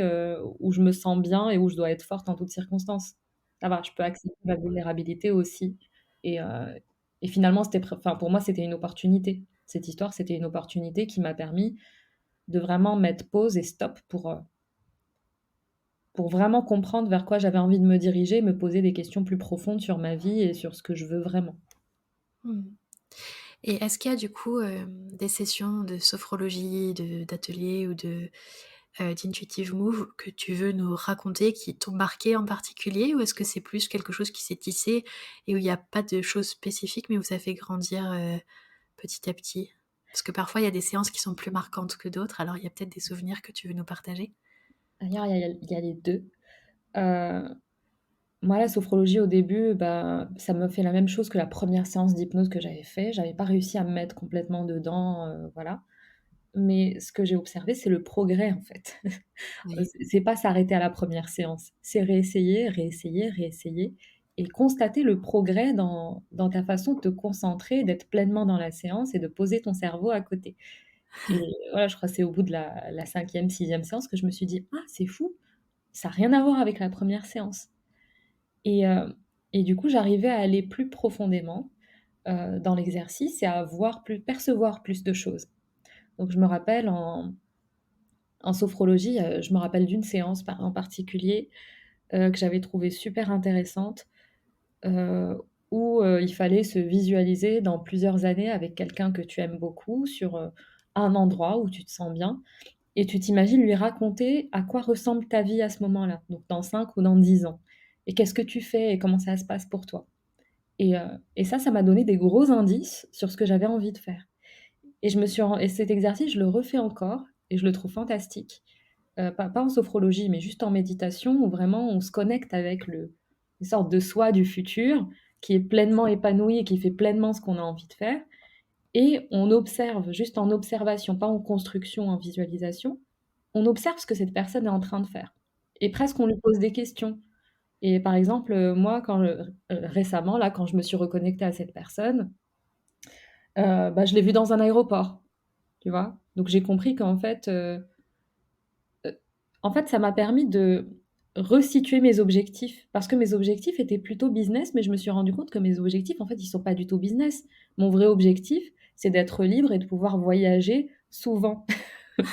où je me sens bien et où je dois être forte en toutes circonstances. Ça va, je peux accepter ma vulnérabilité aussi et heu et finalement, enfin, pour moi, c'était une opportunité. Cette histoire, c'était une opportunité qui m'a permis de vraiment mettre pause et stop pour vraiment comprendre vers quoi j'avais envie de me diriger, me poser des questions plus profondes sur ma vie et sur ce que je veux vraiment. Mmh. Et est-ce qu'il y a du coup, des sessions de sophrologie, d'ateliers ou d'intuitive move que tu veux nous raconter qui t'ont marqué en particulier? Ou est-ce que c'est plus quelque chose qui s'est tissé et où il y a pas de choses spécifiques, mais où ça fait grandir, petit à petit? Parce que parfois il y a des séances qui sont plus marquantes que d'autres, alors il y a peut-être des souvenirs que tu veux nous partager? D'ailleurs, il y a les 2. Heu, Moi, la sophrologie, au début, bah, ça me fait la même chose que la première séance d'hypnose que j'avais fait. J'avais pas réussi à me mettre complètement dedans, voilà. Mais ce que j'ai observé, c'est le progrès, en fait. Oui. C'est pas s'arrêter à la première séance, c'est réessayer, réessayer, réessayer et constater le progrès dans ta façon de te concentrer, d'être pleinement dans la séance et de poser ton cerveau à côté. Et voilà, je crois que c'est au bout de la 5e, 6e séance que je me suis dit: «Ah, c'est fou, ça a rien à voir avec la première séance». Et et du coup, j'arrivais à aller plus profondément, dans l'exercice et à percevoir plus de choses. Donc je me rappelle en sophrologie, je me rappelle d'une séance en particulier, que j'avais trouvée super intéressante, heu, où, il fallait se visualiser dans plusieurs années avec quelqu'un que tu aimes beaucoup sur, un endroit où tu te sens bien et tu t'imagines lui raconter à quoi ressemble ta vie à ce moment-là, donc dans 5 ou dans 10 ans et qu'est-ce que tu fais et comment ça se passe pour toi et ça m'a donné des gros indices sur ce que j'avais envie de faire et je me suis ren et cet exercice, je le refais encore et je le trouve fantastique, pas en sophrologie, mais juste en méditation où vraiment on se connecte avec une sorte de soi du futur qui est pleinement épanoui et qui fait pleinement ce qu'on a envie de faire et on observe, juste en observation, pas en construction, en visualisation, on observe ce que cette personne est en train de faire et presque on lui pose des questions et par exemple, moi récemment là, quand je me suis reconnectée à cette personne, bah, je l'ai vue dans un aéroport, tu vois? Donc j'ai compris en fait, ça m'a permis de resituer mes objectifs parce que mes objectifs étaient plutôt business, mais je me suis rendu compte que mes objectifs, en fait, ils sont pas du tout business. Mon vrai objectif, c'est d'être libre et de pouvoir voyager souvent.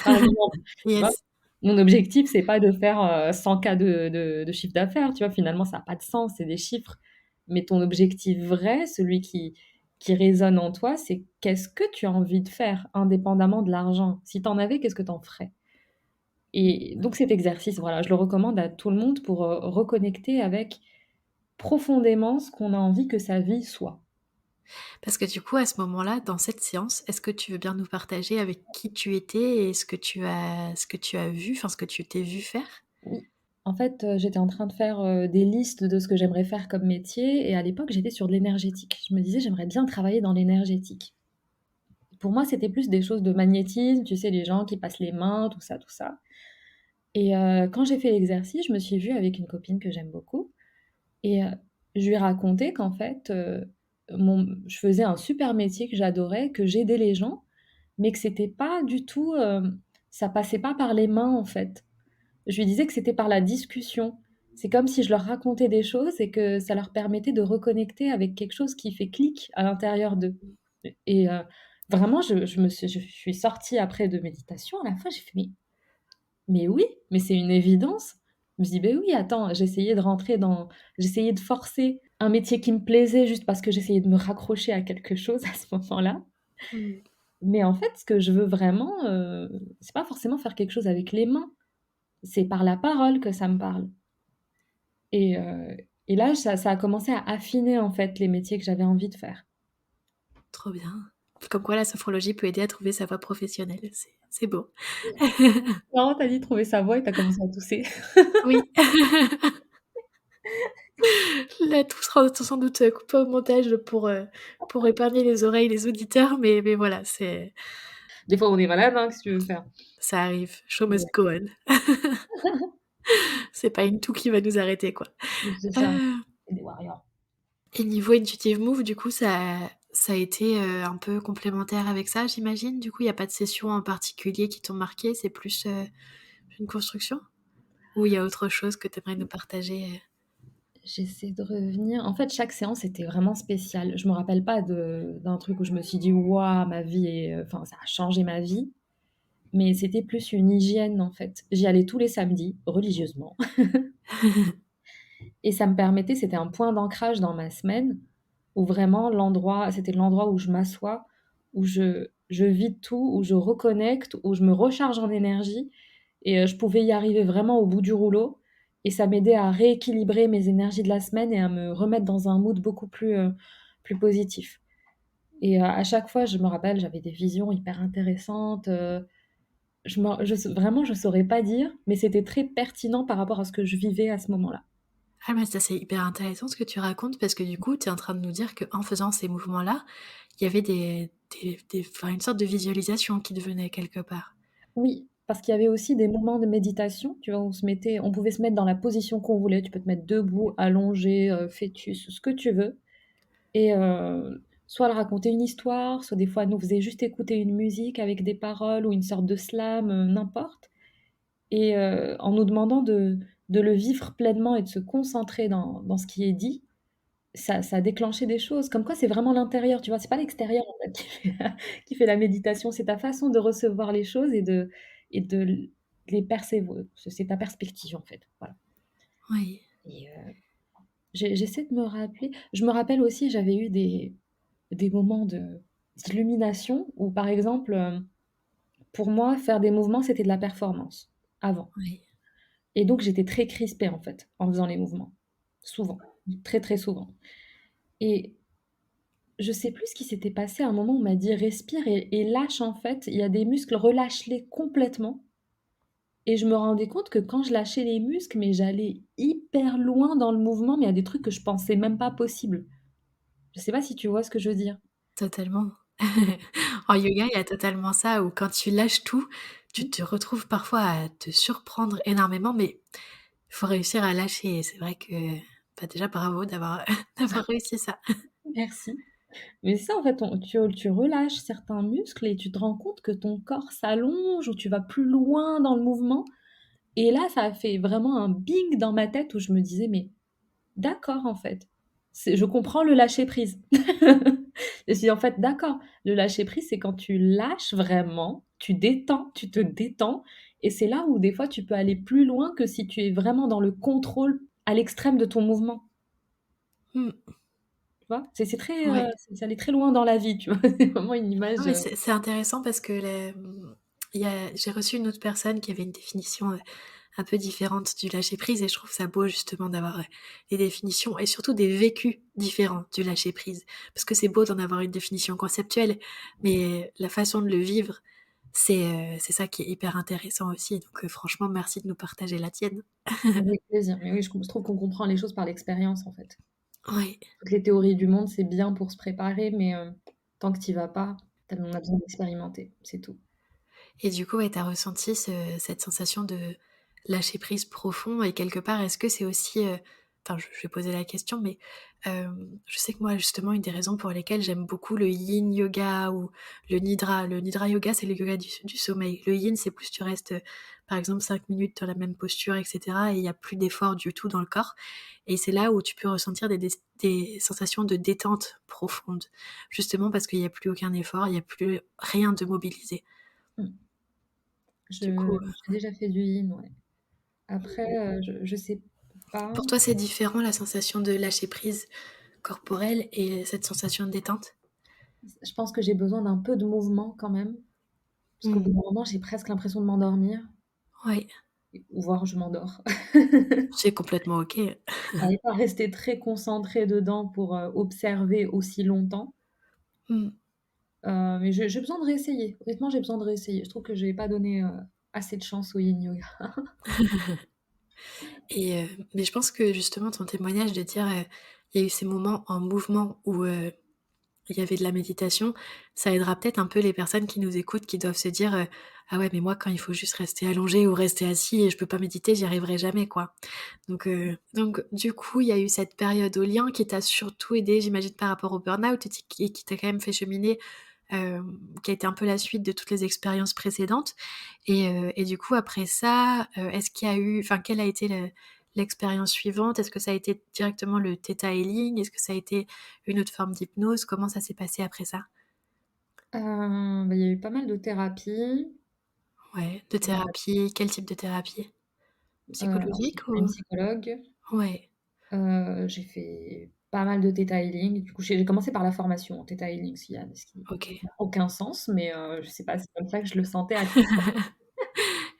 Par exemple, tu vois? Yes. Mon objectif, c'est pas de faire, 100 K de chiffre d'affaires, tu vois? Finalement, ça a pas de sens, c'est des chiffres. Mais ton objectif vrai, celui qui résonne en toi, c'est qu'est-ce que tu as envie de faire indépendamment de l'argent? Si tu en avais, qu'est-ce que tu en ferais? Et donc cet exercice, voilà, je le recommande à tout le monde pour, reconnecter avec profondément ce qu'on a envie que sa vie soit. Parce que du coup, à ce moment-là, dans cette séance, est-ce que tu veux bien nous partager avec qui tu étais et ce que tu as vu, enfin ce que tu t'es vu faire? Oui. En fait, j'étais en train de faire, des listes de ce que j'aimerais faire comme métier et à l'époque, j'étais sur de l'énergétique. Je me disais: «J'aimerais bien travailler dans l'énergétique». Pour moi, c'était plus des choses de magnétisme, tu sais, les gens qui passent les mains, tout ça, tout ça. Et quand j'ai fait l'exercice, je me suis vue avec une copine que j'aime beaucoup et je lui ai raconté qu'en fait, je faisais un super métier que j'adorais, que j'aidais les gens, mais que c'était pas du tout, ça passait pas par les mains, en fait. Je lui disais que c'était par la discussion. C'est comme si je leur racontais des choses et que ça leur permettait de reconnecter avec quelque chose qui fait clic à l'intérieur d'eux. Et vraiment, je suis sortie après de méditation. À la fin, j'ai fait: «Mais oui, mais c'est une évidence». Je me dis: «Beh oui, attends, j'essayais de forcer un métier qui me plaisait juste parce que j'essayais de me raccrocher à quelque chose à ce moment-là. Mmh. Mais en fait, ce que je veux vraiment, c'est pas forcément faire quelque chose avec les mains, c'est par la parole que ça me parle». Et là, ça a commencé à affiner, en fait, les métiers que j'avais envie de faire. Trop bien. Comme quoi la sophrologie peut aider à trouver sa voie professionnelle, c'est beau. Non, tu as dit trouver sa voix et tu as commencé à tousser. Oui. Là, tout sera sans doute, coupé au montage pour épargner les oreilles des auditeurs, mais voilà, Des fois, on est malade, hein, qu'est-ce que tu veux faire? ça arrive. Show must Ouais, go on. C'est pas une toux qui va nous arrêter, quoi. c'est ça, Heu c'est des warriors. et niveau Intuitive Move, du coup, ça a été, un peu complémentaire avec ça, j'imagine? Du coup, il y a pas de session en particulier qui t'ont marqué, c'est plus, une construction? Ou il y a autre chose que tu aimerais nous partager, J'essaie de revenir. En fait, chaque séance était vraiment spéciale. Je me rappelle pas d'un truc où je me suis dit: «Waouh, ma vie est, enfin, ça a changé ma vie», mais c'était plus une hygiène, en fait. J'y allais tous les samedis, religieusement et ça me permettait c'était un point d'ancrage dans ma semaine où vraiment c'était l'endroit où je m'assois, où je vide tout, où je reconnecte, où je me recharge en énergie et je pouvais y arriver vraiment au bout du rouleau et ça m'aidait à rééquilibrer mes énergies de la semaine et à me remettre dans un mood beaucoup plus positif et à chaque fois, je me rappelle, j'avais des visions hyper intéressantes, vraiment, je saurais pas dire, mais c'était très pertinent par rapport à ce que je vivais à ce moment-là. Ah mais ça, c'est hyper intéressant ce que tu racontes parce que du coup, tu es en train de nous dire qu'en faisant ces mouvements-là, il y avait enfin une sorte de visualisation qui devenait quelque part. Oui, parce qu'il y avait aussi des moments de méditation, tu vois, on pouvait se mettre dans la position qu'on voulait. Tu peux te mettre debout, allongé, fœtus, ce que tu veux. Et soit elle racontait une histoire, soit des fois elle nous faisait juste écouter une musique avec des paroles ou une sorte de slam, n'importe. Et en nous demandant de le vivre pleinement et de se concentrer dans ce qui est dit, ça a déclenché des choses. Comme quoi, c'est vraiment l'intérieur, tu vois? C'est pas l'extérieur, en fait, qui fait la méditation. C'est ta façon de recevoir les choses et de les percevoir. C'est ta perspective, en fait. Voilà. Oui, Et j'essaie de me rappeler. Je me rappelle aussi, j'avais eu des moments d'illumination où, par exemple, pour moi, faire des mouvements, c'était de la performance, avant. oui. Et donc, j'étais très crispée, en fait, en faisant les mouvements. Souvent. Très, très souvent. Et je sais plus ce qui s'était passé à un moment, on m'a dit: «Respire et lâche en fait, il y a des muscles, relâche-les complètement» et je me rendais compte que quand je lâchais les muscles, mais j'allais hyper loin dans le mouvement, mais il y a des trucs que je pensais même pas possibles. Je sais pas si tu vois ce que je veux dire? Totalement. En yoga, il y a totalement ça où quand tu lâches tout, tu Mmh. te retrouves parfois à te surprendre énormément, mais il faut réussir à lâcher et c'est vrai que, bah, déjà bravo d'avoir d'avoir réussi ça. Merci. Mais c'est ça en fait, tu relâches certains muscles et tu te rends compte que ton corps s'allonge ou tu vas plus loin dans le mouvement et là, ça a fait vraiment un bing dans ma tête où je me disais: «Mais d'accord, en fait. Je comprends le lâcher prise. Je me suis dit: «En fait, d'accord, le lâcher prise, c'est quand tu lâches vraiment, tu détends, tu te détends et c'est là où des fois tu peux aller plus loin que si tu es vraiment dans le contrôle à l'extrême de ton mouvement». Mmh, Tu vois? C'est très, ouais. c'est aller très loin dans la vie, tu vois? C'est vraiment une Non image, mais c'est intéressant parce que il y a j'ai reçu une autre personne qui avait une définition, un peu différente du lâcher prise et je trouve ça beau justement d'avoir, des définitions et surtout des vécus différents du lâcher prise. Parce que c'est beau d'en avoir une définition conceptuelle, mais la façon de le vivre, c'est ça qui est hyper intéressant aussi donc franchement merci de nous partager la tienne. avec plaisir. Mais oui, je trouve qu'on comprend les choses par l'expérience, en fait. Ouais Toutes les théories du monde, c'est bien pour se préparer, mais tant que tu y vas pas, on a besoin d'expérimenter, c'est tout. et du coup, ouais, tu as ressenti cette sensation de lâcher prise profond et quelque part, est-ce que c'est aussi, enfin, je vais poser la question, mais je sais que moi, justement, une des raisons pour lesquelles j'aime beaucoup le yin yoga ou le nidra. Le nidra yoga, c'est le yoga du sommeil. Le yin, c'est plus tu restes, par exemple, 5 minutes dans la même posture, et cetera et il y a plus d'effort du tout dans le corps et c'est là où tu peux ressentir des sensations de détente profonde. Justement parce qu'il y a plus aucun effort, il y a plus rien de mobilisé. Mmh. Du coup, J'ai déjà fait du yin, ouais. Après, je sais pas. pour toi, c'est différent la sensation de lâcher prise corporelle et cette sensation de détente? Je pense que j'ai besoin d'un peu de mouvement quand même, parce qu'au bout Mmh. d'un moment, j'ai presque l'impression de m'endormir, Ouais, ou voire je m'endors. c'est complètement OK. J'arrive pas à rester très concentrée dedans pour, observer aussi longtemps, Mmh mais j'ai besoin de réessayer. Honnêtement, j'ai besoin de réessayer. Je trouve que j'ai pas donné, assez de chance au yin yoga. et mais je pense que justement ton témoignage de dire, il y a eu ces moments en mouvement où, il y avait de la méditation, ça aidera peut-être un peu les personnes qui nous écoutent, qui doivent se dire, «Ah ouais, mais moi quand il faut juste rester allongé ou rester assis et je peux pas méditer, j'y arriverai jamais, quoi». Donc du coup, il y a eu cette période au lien qui t'a surtout aidé, j'imagine, par rapport au burn-out et qui t'a quand même fait cheminer, qui a été un peu la suite de toutes les expériences précédentes et du coup après ça, est-ce qu'il y a eu enfin, quelle a été l'expérience suivante? Est-ce que ça a été directement le theta healing? Est-ce que ça a été une autre forme d'hypnose? Comment ça s'est passé après ça? Bah, il y a eu pas mal de thérapies, Ouais, de thérapie, quel type de thérapie? alors j'ai Psychologique fait une ou? psychologue. Ouais, J'ai fait pas mal de theta healing. Du coup, j'ai commencé par la formation en theta healing, ce qui OK. n'a aucun sens, mais je sais pas, c'est comme ça que je le sentais à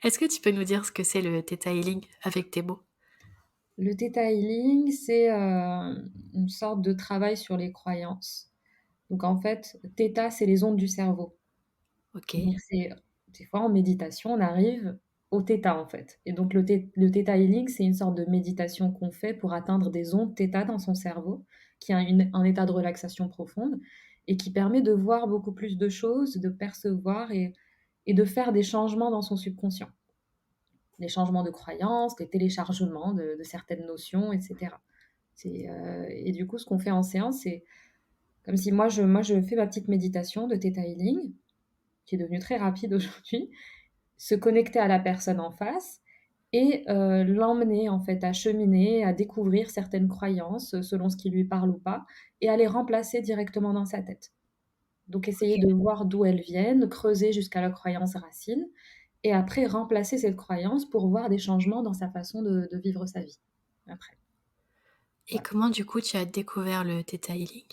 Est-ce que tu peux nous dire ce que c'est le theta healing avec tes mots? le theta healing, c'est, une sorte de travail sur les croyances. Donc en fait, theta, c'est les ondes du cerveau. OK. Donc c'est des fois en méditation, on arrive au theta, en fait et donc le theta healing, c'est une sorte de méditation qu'on fait pour atteindre des ondes theta dans son cerveau, qui a un état de relaxation profonde et qui permet de voir beaucoup plus de choses, de percevoir et de faire des changements dans son subconscient. Des changements de croyances, des téléchargements de certaines notions, et cetera. Et du coup, ce qu'on fait en séance, c'est comme si moi je fais ma petite méditation de Theta Healing, qui est devenue très rapide aujourd'hui, se connecter à la personne en face et l'emmener en fait à cheminer, à découvrir certaines croyances selon ce qui lui parle ou pas, et à les remplacer directement dans sa tête. Donc essayer de Ok. voir d'où elles viennent, creuser jusqu'à la croyance racine, et après remplacer cette croyance pour voir des changements dans sa façon de vivre sa vie. Après, Et voilà. comment du coup tu as découvert le Theta Healing?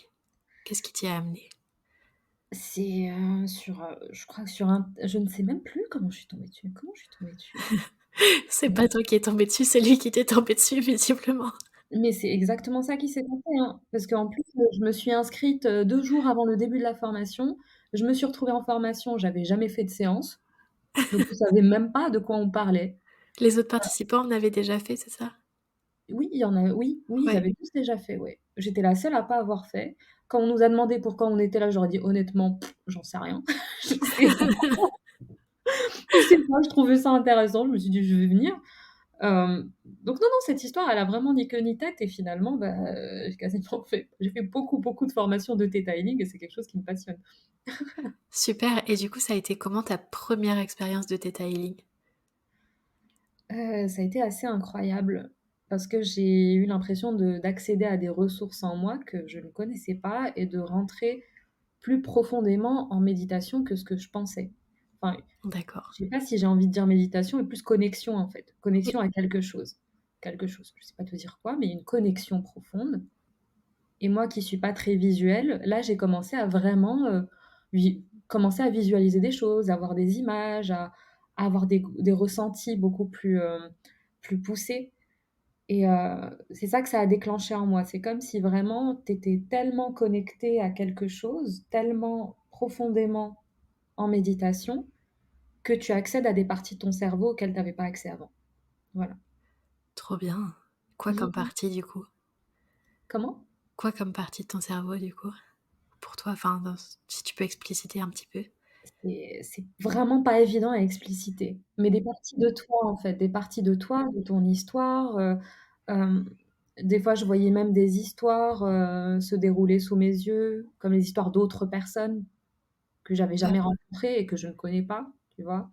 Qu'est-ce qui t'y a amené? C'est je crois que sur un, je ne sais même plus comment je suis tombée dessus. Comment je suis tombée dessus? C'est pas toi qui es tombé dessus, c'est lui qui t'est tombé dessus, visiblement. Mais c'est exactement ça qui s'est passé, hein. Parce qu'en plus, je me suis inscrite, 2 jours avant le début de la formation. Je me suis retrouvée en formation, j'avais jamais fait de séance, donc je savais même pas de quoi on parlait. Les autres participants en avaient déjà fait, c'est ça? Oui, il y en a, oui, oui, ils Ouais. avaient tous déjà fait, ouais. J'étais la seule à pas avoir fait. Quand on nous a demandé pourquoi on était là, j'aurais dit: «Honnêtement, j'en sais rien». Je sais je sais pas, je trouvais ça intéressant, je me suis dit: «Je vais venir». Donc non, non, cette histoire, elle a vraiment ni queue ni tête, et finalement, bah, j'ai fait beaucoup, beaucoup de formations de theta healing, et c'est quelque chose qui me passionne. Super. Et du coup, ça a été comment ta première expérience de Theta Healing? Ça a été assez incroyable parce que j'ai eu l'impression d'accéder à des ressources en moi que je ne connaissais pas, et de rentrer plus profondément en méditation que ce que je pensais. Enfin, D'accord. je sais pas si j'ai envie de dire méditation, mais plus connexion, en fait. Oui. Connexion à quelque chose. Quelque chose, je sais pas te dire quoi, mais une connexion profonde. Et moi qui suis pas très visuelle, là, j'ai commencé à vraiment, commencer à visualiser des choses, à voir des images, à avoir des ressentis beaucoup plus poussés, et c'est ça que ça a déclenché en moi. C'est comme si vraiment tu étais tellement connecté à quelque chose, tellement profondément en méditation, que tu accèdes à des parties de ton cerveau auxquelles tu avais pas accès avant. Voilà. Trop bien. Quoi comme Mmh. partie du coup? Comment? Quoi comme partie de ton cerveau du coup? Pour toi, enfin, si tu peux expliciter un petit peu. C'est vraiment pas évident à expliciter, mais des parties de toi, en fait, des parties de toi, de ton histoire, hem, des fois, je voyais même des histoires, se dérouler sous mes yeux, comme les histoires d'autres personnes que j'avais jamais D'accord. rencontrées et que je ne connais pas, tu vois?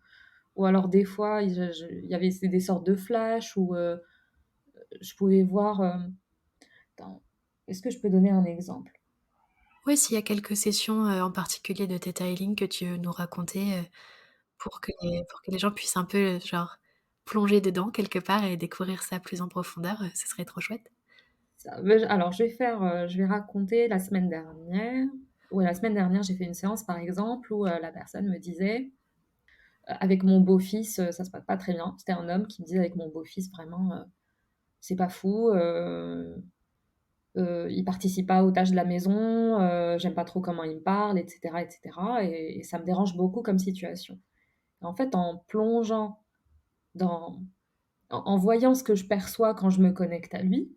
Ou alors des fois, il y avait des sortes de flashs où, je pouvais voir, attends, est-ce que je peux donner un exemple? Oui, s'il y a quelques sessions, en particulier de Theta Healing que tu veux nous raconter, pour que les gens puissent un peu, genre, plonger dedans quelque part et découvrir ça plus en profondeur, ce serait trop chouette. Ça, beh, alors je vais raconter la semaine dernière. Ouais, la semaine dernière, j'ai fait une séance, par exemple, où, la personne me disait, avec mon beau-fils, ça se passe pas très bien. C'était un homme qui me disait: «Avec mon beau-fils, vraiment, c'est pas fou, il participe pas aux tâches de la maison, j'aime pas trop comment il me parle, et cetera, et ça me dérange beaucoup comme situation». Et en fait, en plongeant dans en voyant ce que je perçois quand je me connecte à lui,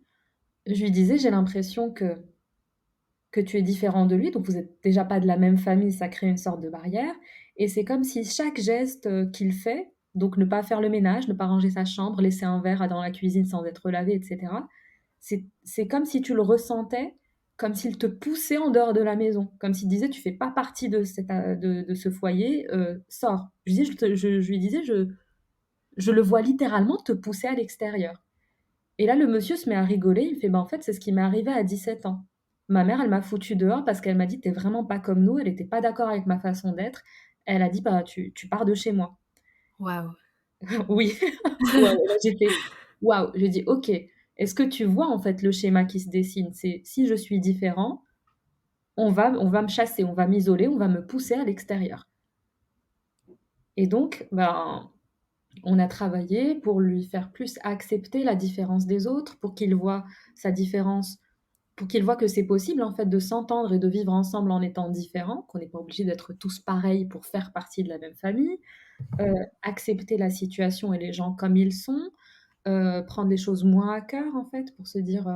je lui disais: «J'ai l'impression que tu es différent de lui, donc vous êtes déjà pas de la même famille, ça crée une sorte de barrière, et c'est comme si chaque geste, qu'il fait, donc ne pas faire le ménage, ne pas ranger sa chambre, laisser un verre dans la cuisine sans être lavé, et cetera, c'est comme si tu le ressentais, comme s'il te poussait en dehors de la maison, comme s'il disait: «Tu fais pas partie de de ce foyer, sors». Je lui disais: «Je le vois littéralement te pousser à l'extérieur». Et là, le monsieur se met à rigoler, il me fait: «Bah, en fait, c'est ce qui m'est arrivé à 17 ans. Ma mère, elle m'a foutu dehors parce qu'elle m'a dit: "Tu es vraiment pas comme nous"». Elle était pas d'accord avec ma façon d'être. Elle a dit: «Bah, tu pars de chez moi». Waouh! Oui, waouh, là, j'ai fait: «Waouh!» J'ai dit: «OK, est-ce que tu vois, en fait, le schéma qui se dessine? C'est si je suis différent, on va me chasser, on va m'isoler, on va me pousser à l'extérieur». Et donc, ben, on a travaillé pour lui faire plus accepter la différence des autres, pour qu'il voit sa différence. Pour qu'ils voient que c'est possible, en fait, de s'entendre et de vivre ensemble en étant différents, qu'on n'est pas obligés d'être tous pareils pour faire partie de la même famille, accepter la situation et les gens comme ils sont, prendre les choses moins à cœur, en fait, pour se dire,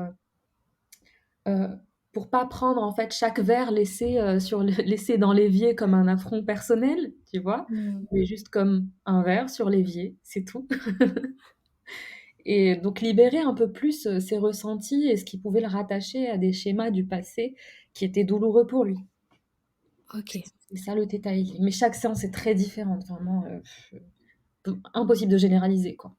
heu pour pas prendre en fait chaque verre laissé, laissé dans l'évier comme un affront personnel, tu vois? Mmh. Mais juste comme un verre sur l'évier, c'est tout. Et donc libérer un peu plus, ses ressentis et ce qui pouvait le rattacher à des schémas du passé qui étaient douloureux pour lui. OK. C'est ça le theta healing. Mais chaque séance est très différente, vraiment, impossible de généraliser, quoi.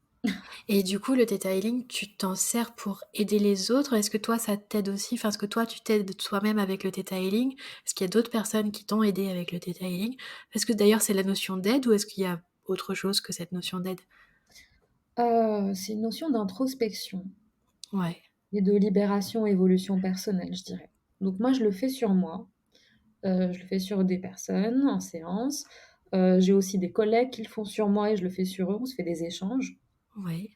Et du coup, le theta healing, tu t'en sers pour aider les autres? Est-ce que toi, ça t'aide aussi? Enfin, est-ce que toi, tu t'aides toi-même avec le theta healing? Est-ce qu'il y a d'autres personnes qui t'ont aidé avec le theta healing? Est-ce que d'ailleurs c'est la notion d'aide ou est-ce qu'il y a autre chose que cette notion d'aide? C'est une notion d'introspection Ouais, et de libération, évolution personnelle, je dirais. Donc moi, je le fais sur moi, je le fais sur des personnes en séance. J'ai aussi des collègues qui le font sur moi et je le fais sur eux, on se fait des échanges. ouais,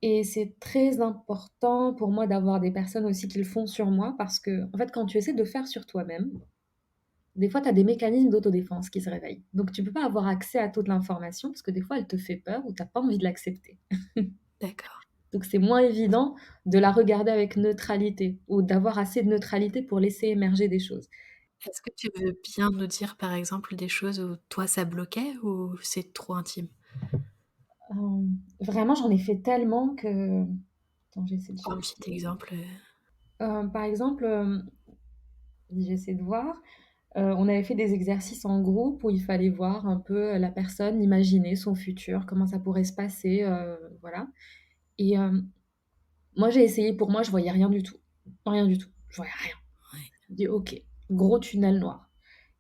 Et c'est très important pour moi d'avoir des personnes aussi qui le font sur moi parce que, en fait, quand tu essaies de faire sur toi-même, des fois, tu as des mécanismes d'autodéfense qui se réveillent. Donc, tu peux pas avoir accès à toute l'information parce que des fois, elle te fait peur ou tu pas envie de l'accepter. d'accord. Donc, c'est moins évident de la regarder avec neutralité ou d'avoir assez de neutralité pour laisser émerger des choses. Est-ce que tu veux bien nous dire, par exemple, des choses où toi ça bloquait ou c'est trop intime? Vraiment, j'en ai fait tellement que attends, j'essaie de Prends un petit chercher. exemple, Par exemple, j'essaie de voir. On avait fait des exercices en groupe où il fallait voir un peu, la personne, imaginer son futur, comment ça pourrait se passer, voilà. Et moi, j'ai essayé pour moi, je voyais rien du tout. Rien du tout. Je voyais rien. ouais. Je dis: «OK», gros tunnel noir.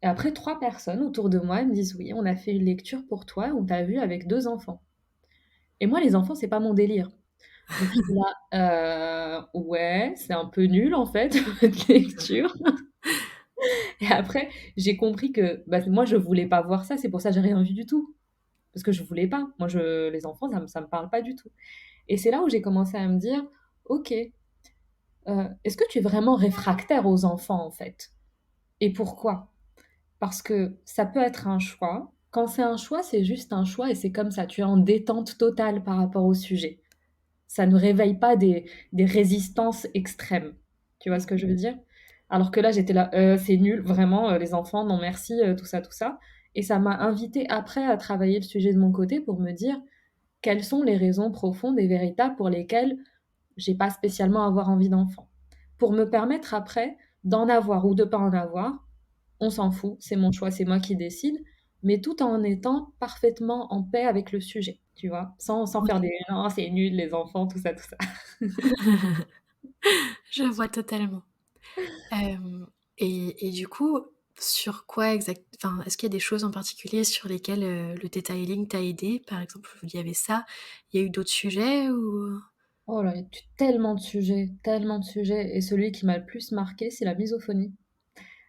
Et après 3 personnes autour de moi, elles me disent: «Oui, on a fait une lecture pour toi, on t'a vu avec 2 enfants». Et moi, les enfants, c'est pas mon délire. Donc j'étais là: ouais, c'est un peu nul en fait, votre lecture». Et après, j'ai compris que, bah, moi, je voulais pas voir ça, c'est pour ça que j'ai rien vu du tout. Parce que je voulais pas. Moi, les enfants, ça me parle pas du tout. Et c'est là où j'ai commencé à me dire: «OK, est-ce que tu es vraiment réfractaire aux enfants, en fait? Et pourquoi?» Parce que ça peut être un choix. Quand c'est un choix, c'est juste un choix et c'est comme ça. Tu es en détente totale par rapport au sujet. Ça ne réveille pas des résistances extrêmes. Tu vois ce que je veux dire? Alors que là, j'étais là: c'est nul, vraiment, les enfants, non merci, tout ça, tout ça». Et ça m'a invitée après à travailler le sujet de mon côté pour me dire: quelles sont les raisons profondes et véritables pour lesquelles j'ai pas spécialement à avoir envie d'enfant? Pour me permettre après d'en avoir ou de pas en avoir, on s'en fout, c'est mon choix, c'est moi qui décide, mais tout en étant parfaitement en paix avec le sujet, tu vois? Sans faire OK. des: «Non, c'est nul les enfants», tout ça, tout ça. Je vois totalement. Hem et du coup, sur quoi enfin, est-ce qu'il y a des choses en particulier sur lesquelles, le theta healing t'a aidé? Par exemple, il y avait ça, il y a eu d'autres sujets ou? Oh là, il y a tellement de sujets et celui qui m'a le plus marqué, c'est la misophonie.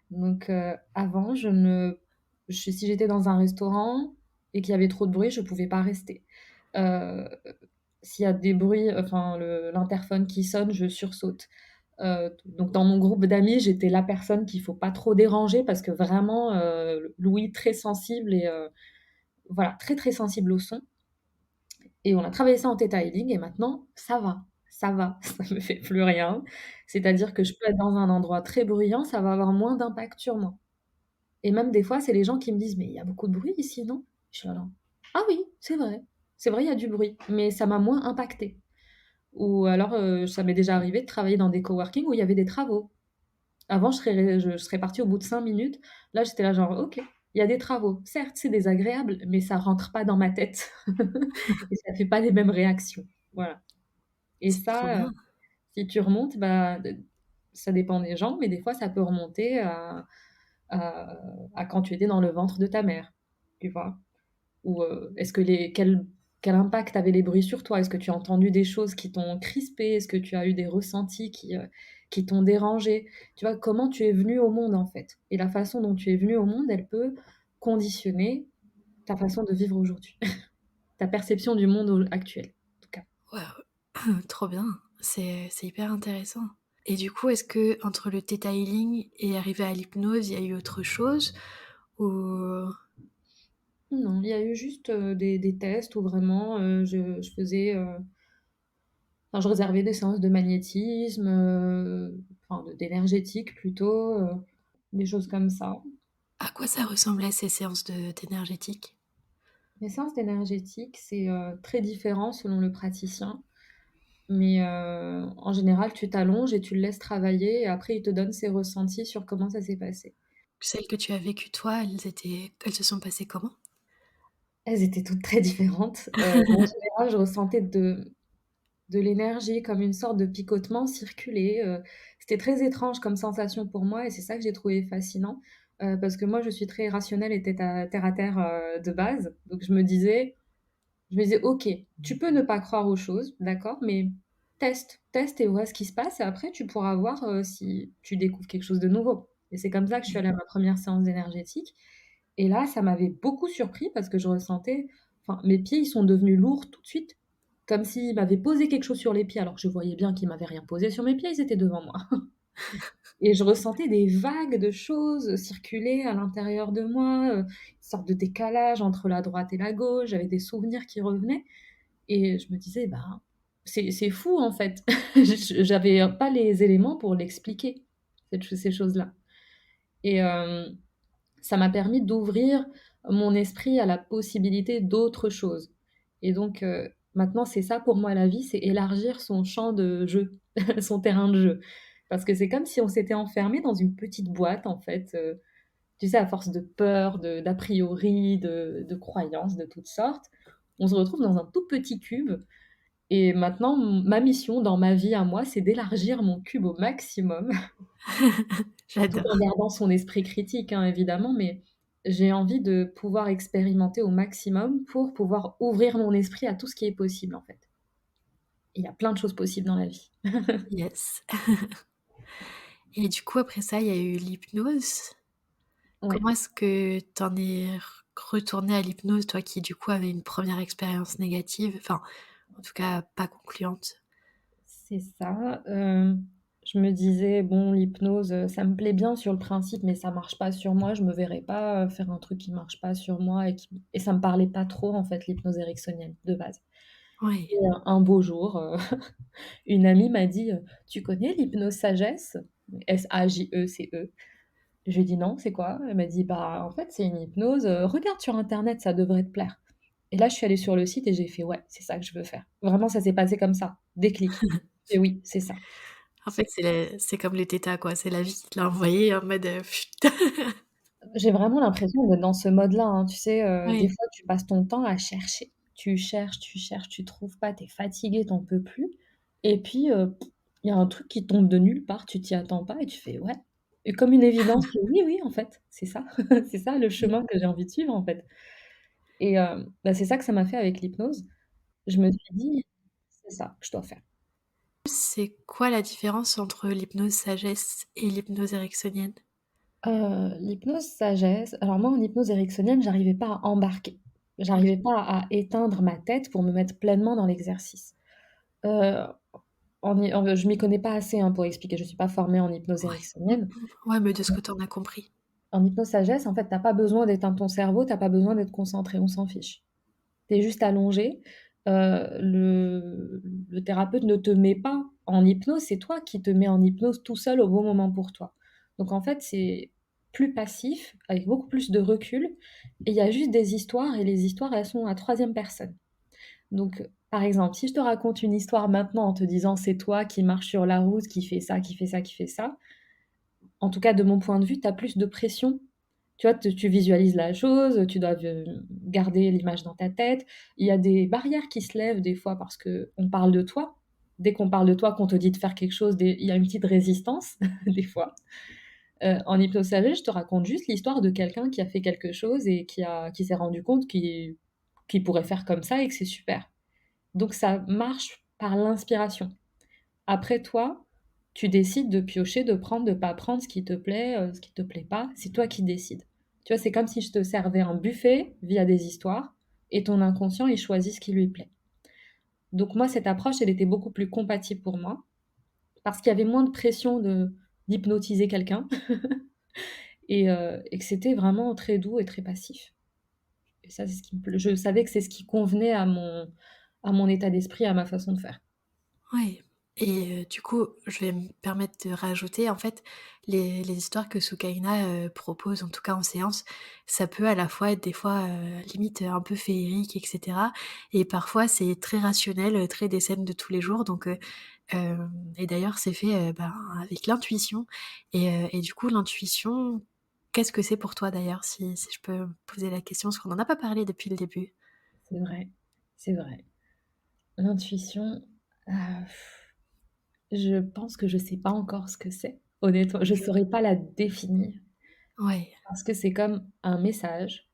Donc avant, je ne je si j'étais dans un restaurant et qu'il y avait trop de bruit, je pouvais pas rester. Heu, S'il y a des bruits, enfin l'interphone qui sonne, je sursaute. Donc dans mon groupe d'amis, j'étais la personne qu'il faut pas trop déranger parce que vraiment, l'ouïe très sensible et voilà, très, très sensible au son. Et on a travaillé ça en theta healing et maintenant ça va, ça me fait plus rien. C'est-à-dire que je peux être dans un endroit très bruyant, ça va avoir moins d'impact sur moi. Et même des fois, c'est les gens qui me disent: «Mais il y a beaucoup de bruit ici, non?» Je suis là: genre, «Ah oui, c'est vrai, il y a du bruit, mais ça m'a moins impacté». Ou alors, ça m'est déjà arrivé de travailler dans des coworking où il y avait des travaux. Avant, je serais partie au bout de 5 minutes. Là, j'étais là genre: «OK, il y a des travaux. Certes, c'est désagréable, mais ça rentre pas dans ma tête et ça fait pas les mêmes réactions». Voilà. Et C'est trop ça, bien. si tu remontes, bah, ça dépend des gens, mais des fois, ça peut remonter à à quand tu étais dans le ventre de ta mère, tu vois? Ou, est-ce que quel impact avaient les bruits sur toi? Est-ce que tu as entendu des choses qui t'ont crispé? Est-ce que tu as eu des ressentis qui t'ont dérangé? Tu vois? Comment tu es venu au monde, en fait? Et la façon dont tu es venu au monde, elle peut conditionner ta façon de vivre aujourd'hui, ta perception du monde actuel, en tout cas. Waouh, trop bien. C'est hyper intéressant. Et du coup, est-ce que entre le theta healing et arriver à l'hypnose, il y a eu autre chose? Ou Non, il y a eu juste, des tests où vraiment, je faisais, Enfin, je réservais des séances de magnétisme, enfin d'énergétique plutôt, des choses comme ça. À quoi ça ressemblait ces séances d'énergétique? Les séances d'énergétique, c'est, très différent selon le praticien, mais en général, tu t'allonges et tu le laisses travailler et après il te donne ses ressentis sur comment ça s'est passé. Celles que tu as vécues toi, elles se sont passées comment? Elles étaient toutes très différentes, en général, je ressentais de l'énergie, comme une sorte de picotement circuler, c'était très étrange comme sensation pour moi et c'est ça que j'ai trouvé fascinant, parce que moi je suis très rationnelle et terre à terre, de base. Donc je me disais: «OK, tu peux ne pas croire aux choses, d'accord, mais teste et vois ce qui se passe et après tu pourras voir, si tu découvres quelque chose de nouveau» et c'est comme ça que je suis allée à ma première séance d'énergétique et là, ça m'avait beaucoup surpris parce que je ressentais enfin, mes pieds, ils sont devenus lourds tout de suite, comme s'ils m'avaient posé quelque chose sur les pieds, alors que je voyais bien qu'ils m'avaient rien posé sur mes pieds, ils étaient devant moi. Et je ressentais des vagues de choses circuler à l'intérieur de moi, une sorte de décalage entre la droite et la gauche, j'avais des souvenirs qui revenaient et je me disais: «Ben, c'est fou en fait». J'avais pas les éléments pour l'expliquer, ces choses-là et ça m'a permis d'ouvrir mon esprit à la possibilité d'autres choses et donc maintenant c'est ça pour moi la vie, c'est élargir son champ de jeu, son terrain de jeu. Parce que c'est comme si on s'était enfermé dans une petite boîte en fait, tu sais à force de peur, d'a priori, de croyances de toutes sortes. On se retrouve dans un tout petit cube et maintenant ma mission dans ma vie à moi, c'est d'élargir mon cube au maximum tout en J'adore. gardant son esprit critique, hein, évidemment, mais j'ai envie de pouvoir expérimenter au maximum pour pouvoir ouvrir mon esprit à tout ce qui est possible, en fait. Il y a plein de choses possibles dans la vie. Yes. Et du coup, après ça, il y a eu l'hypnose. Ouais, Comment est-ce que tu en es retournée à l'hypnose, toi qui du coup avais une première expérience négative, enfin, en tout cas pas concluante? c'est ça. Je me disais: «Bon, l'hypnose, ça me plaît bien sur le principe, mais ça marche pas sur moi. Je me verrais pas, faire un truc qui marche pas sur moi et ça me parlait pas trop, en fait, l'hypnose ericksonienne, de base Oui. et un beau jour, une amie m'a dit, «Tu connais l'hypnose sagesse?» SAJECE. Je lui ai dit: «Non, c'est quoi?» Elle m'a dit: «Bah, en fait, c'est une hypnose, regarde sur internet, ça devrait te plaire» et là, je suis allée sur le site et j'ai fait: «Ouais, c'est ça que je veux faire». Vraiment, ça s'est passé comme ça, déclic et oui, c'est ça. En fait, c'est comme les tétas, quoi, c'est la vie qui te l'a envoyé en mode, J'ai vraiment l'impression d'être dans ce mode-là, hein, tu sais, des Oui. fois, tu passes ton temps à chercher. Tu cherches, tu trouves pas, tu es fatigué, tu en peux plus et puis, il y a un truc qui tombe de nulle part, tu t'y attends pas et tu fais: «Ouais» et comme une évidence que oui, oui, en fait, c'est ça. C'est ça le chemin que j'ai envie de suivre, en fait. Et bah, c'est ça que ça m'a fait avec l'hypnose. Je me suis dit: «C'est ça que je dois faire». C'est quoi la différence entre l'hypnose sagesse et l'hypnose ericksonienne? L'hypnose sagesse, alors moi, en hypnose ericksonienne, j'arrivais pas à embarquer. J'arrivais OK. pas à éteindre ma tête pour me mettre pleinement dans l'exercice. Heu, je m'y connais pas assez, hein, pour expliquer, je suis pas formée en hypnose Ouais. ericksonienne. Ouais, mais de ce que tu en as compris. En hypnose sagesse, en fait, tu as pas besoin d'éteindre ton cerveau, tu as pas besoin d'être concentré, on s'en fiche. Tu es juste allongé, le thérapeute ne te met pas en hypnose, c'est toi qui te mets en hypnose tout seul au bon moment pour toi. Donc en fait, c'est plus passif, avec beaucoup plus de recul et il y a juste des histoires et les histoires, elles sont à troisième personne. Donc, par exemple, si je te raconte une histoire maintenant en te disant: «C'est toi qui marches sur la route, qui fait ça, qui fait ça, qui fait ça», en tout cas de mon point de vue, tu as plus de pression. Tu vois, tu visualises la chose, tu dois garder l'image dans ta tête. Il y a des barrières qui se lèvent des fois parce qu'on parle de toi. Dès qu'on parle de toi, qu'on te dit de faire quelque chose, il y a une petite résistance des fois. En hypnose sagesse, je te raconte juste l'histoire de quelqu'un qui a fait quelque chose et qui s'est rendu compte qu'il pourrait faire comme ça et que c'est super. Donc ça marche par l'inspiration. Après toi, tu décides de piocher, de prendre, de pas prendre ce qui te plaît, ce qui te plaît pas. C'est toi qui décides. Tu vois, c'est comme si je te servais un buffet via des histoires et ton inconscient, il choisit ce qui lui plaît. Donc moi, cette approche, elle était beaucoup plus compatible pour moi parce qu'il y avait moins de pression d'hypnotiser quelqu'un et que c'était vraiment très doux et très passif. Et ça, c'est ce qui me plai je savais que c'est ce qui convenait à mon état d'esprit, à ma façon de faire. Ouais et du coup, je vais me permettre de rajouter, en fait, les histoires que Soukaina, propose, en tout cas en séance, ça peut à la fois être des fois, limite, un peu féerique et cetera et parfois c'est très rationnel, très des scènes de tous les jours donc et d'ailleurs c'est fait, ben, avec l'intuition et du coup l'intuition, qu'est-ce que c'est pour toi d'ailleurs? Si je peux poser la question, parce qu'on n'en a pas parlé depuis le début. C'est vrai, c'est vrai. L'intuition, heu, je pense que je sais pas encore ce que c'est, honnêtement. Je saurais pas la définir Ouais, parce que c'est comme un message,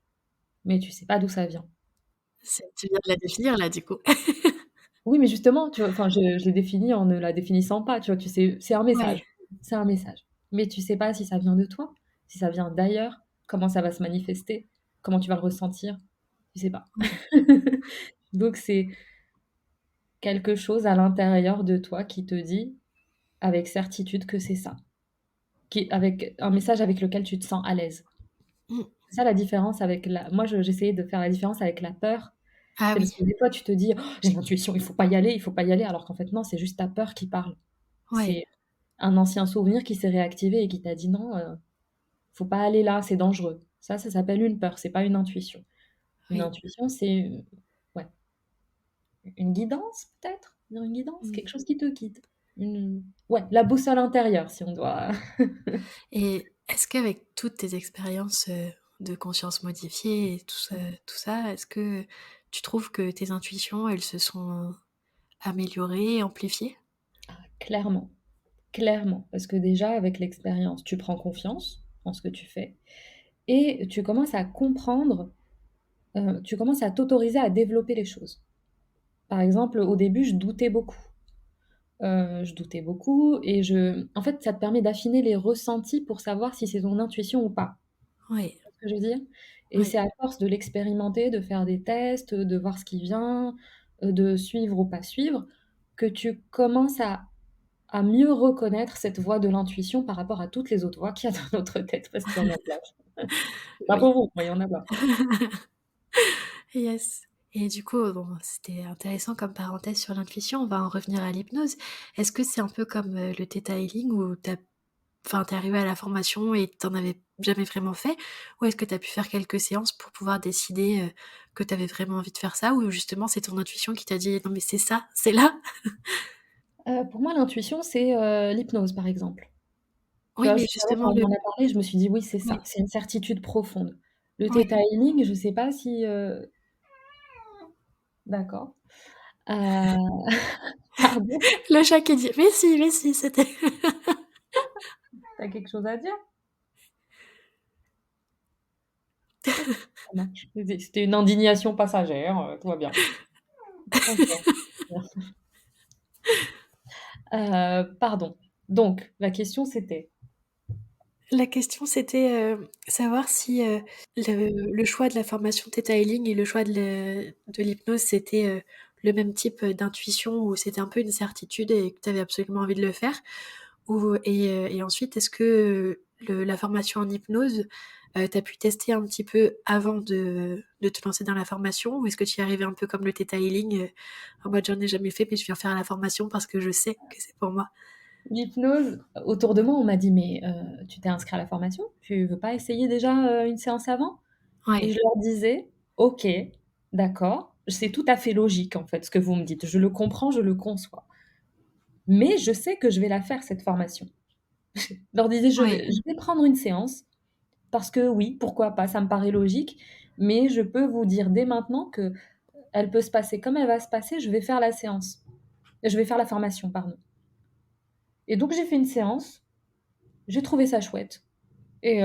mais tu sais pas d'où ça vient. tu viens de la définir là, du coup. Oui, mais justement, tu vois, enfin, je l'ai définie en ne la définissant pas, tu vois? Tu sais, c'est un message, Ouais, c'est un message, mais tu sais pas si ça vient de toi, si ça vient d'ailleurs, comment ça va se manifester, comment tu vas le ressentir, tu sais pas. ouais, Donc c'est quelque chose à l'intérieur de toi qui te dit avec certitude que c'est ça, qui avec un message avec lequel tu te sens à l'aise. mmh. C'est ça la différence avec la moi je j'essayais de faire la différence avec la peur. Ah C'est parce oui, que des fois tu te dis: «Oh, j'ai l'intuition, il faut pas y aller», alors qu'en fait non, c'est juste ta peur qui parle. ouais, C'est un ancien souvenir qui s'est réactivé et qui t'a dit: «Non, faut pas aller là, c'est dangereux». Ça s'appelle une peur, c'est pas une intuition. Une oui, intuition, c'est, ouais, une guidance peut-être? Dire une guidance? Quelque mmh chose qui te guide. Une ouais, la boussole intérieure si on doit et est-ce qu'avec toutes tes expériences, de conscience modifiée et tout ça, est-ce que tu trouves que tes intuitions, elles se sont améliorées, amplifiées? clairement, clairement, parce que déjà avec l'expérience, tu prends confiance en ce que tu fais et tu commences à comprendre, tu commences à t'autoriser à développer les choses. Par exemple, au début, je doutais beaucoup et en fait, ça te permet d'affiner les ressentis pour savoir si c'est ton intuition ou pas. Oui, Tu vois ce que je veux dire? Et c'est oui, à force de l'expérimenter, de faire des tests, de voir ce qui vient, de suivre ou pas suivre, que tu commences à mieux reconnaître cette voix de l'intuition par rapport à toutes les autres voix qu'il y a dans notre tête, parce qu'il y en a plein. C'est pas oui. pour vous, mais il y en a plein. Yes et du coup, bon, c'était intéressant comme parenthèse sur l'intuition, on va en revenir à l'hypnose. Est-ce que c'est un peu comme, le theta healing où tu es arrivée à la formation et tu en avais jamais vraiment fait? Ou est-ce que tu as pu faire quelques séances pour pouvoir décider, que tu avais vraiment envie de faire ça? Ou justement c'est ton intuition qui t'a dit: «Non mais c'est ça, c'est là»? Pour moi, l'intuition, c'est, l'hypnose, par exemple. Tu Oui, vois, mais juste avant, justement quand on le m'en a parlé, je me suis dit: «Oui, c'est ça». oui, C'est une certitude profonde. Le oui, theta healing, je sais pas si, d'accord. Heu, pardon, le chat qui dit: mais si, c'était» tu as quelque chose à dire? OK, ça marche. C'était une indignation passagère, tout va bien. OK. Pardon. Donc la question c'était? La question c'était, savoir si, le choix de la formation Theta Healing et le choix de l'hypnose, c'était, le même type, d'intuition où c'était un peu une certitude et que tu avais absolument envie de le faire? Ou et ensuite, est-ce que, la formation en hypnose, tu as pu tester un petit peu avant de te lancer dans la formation? Ou est-ce que tu y es arrivée un peu comme le Theta Healing, en mode: «J'en ai jamais fait, mais je viens faire la formation parce que je sais que c'est pour moi»? L'hypnose, autour de moi, on m'a dit: «Mais, tu t'es inscrit à la formation? Tu veux pas essayer déjà, une séance avant?» Et je Ouais, leur disais: «OK, d'accord, c'est tout à fait logique en fait ce que vous me dites. Je le comprends, je le conçois. Mais je sais que je vais la faire cette formation». Je leur disais: ouais, je vais prendre une séance parce que oui, pourquoi pas, ça me paraît logique, mais je peux vous dire dès maintenant qu'elle peut se passer comme elle va se passer, je vais faire la séance. Je vais faire la formation, pardon. Et donc j'ai fait une séance, j'ai trouvé ça chouette et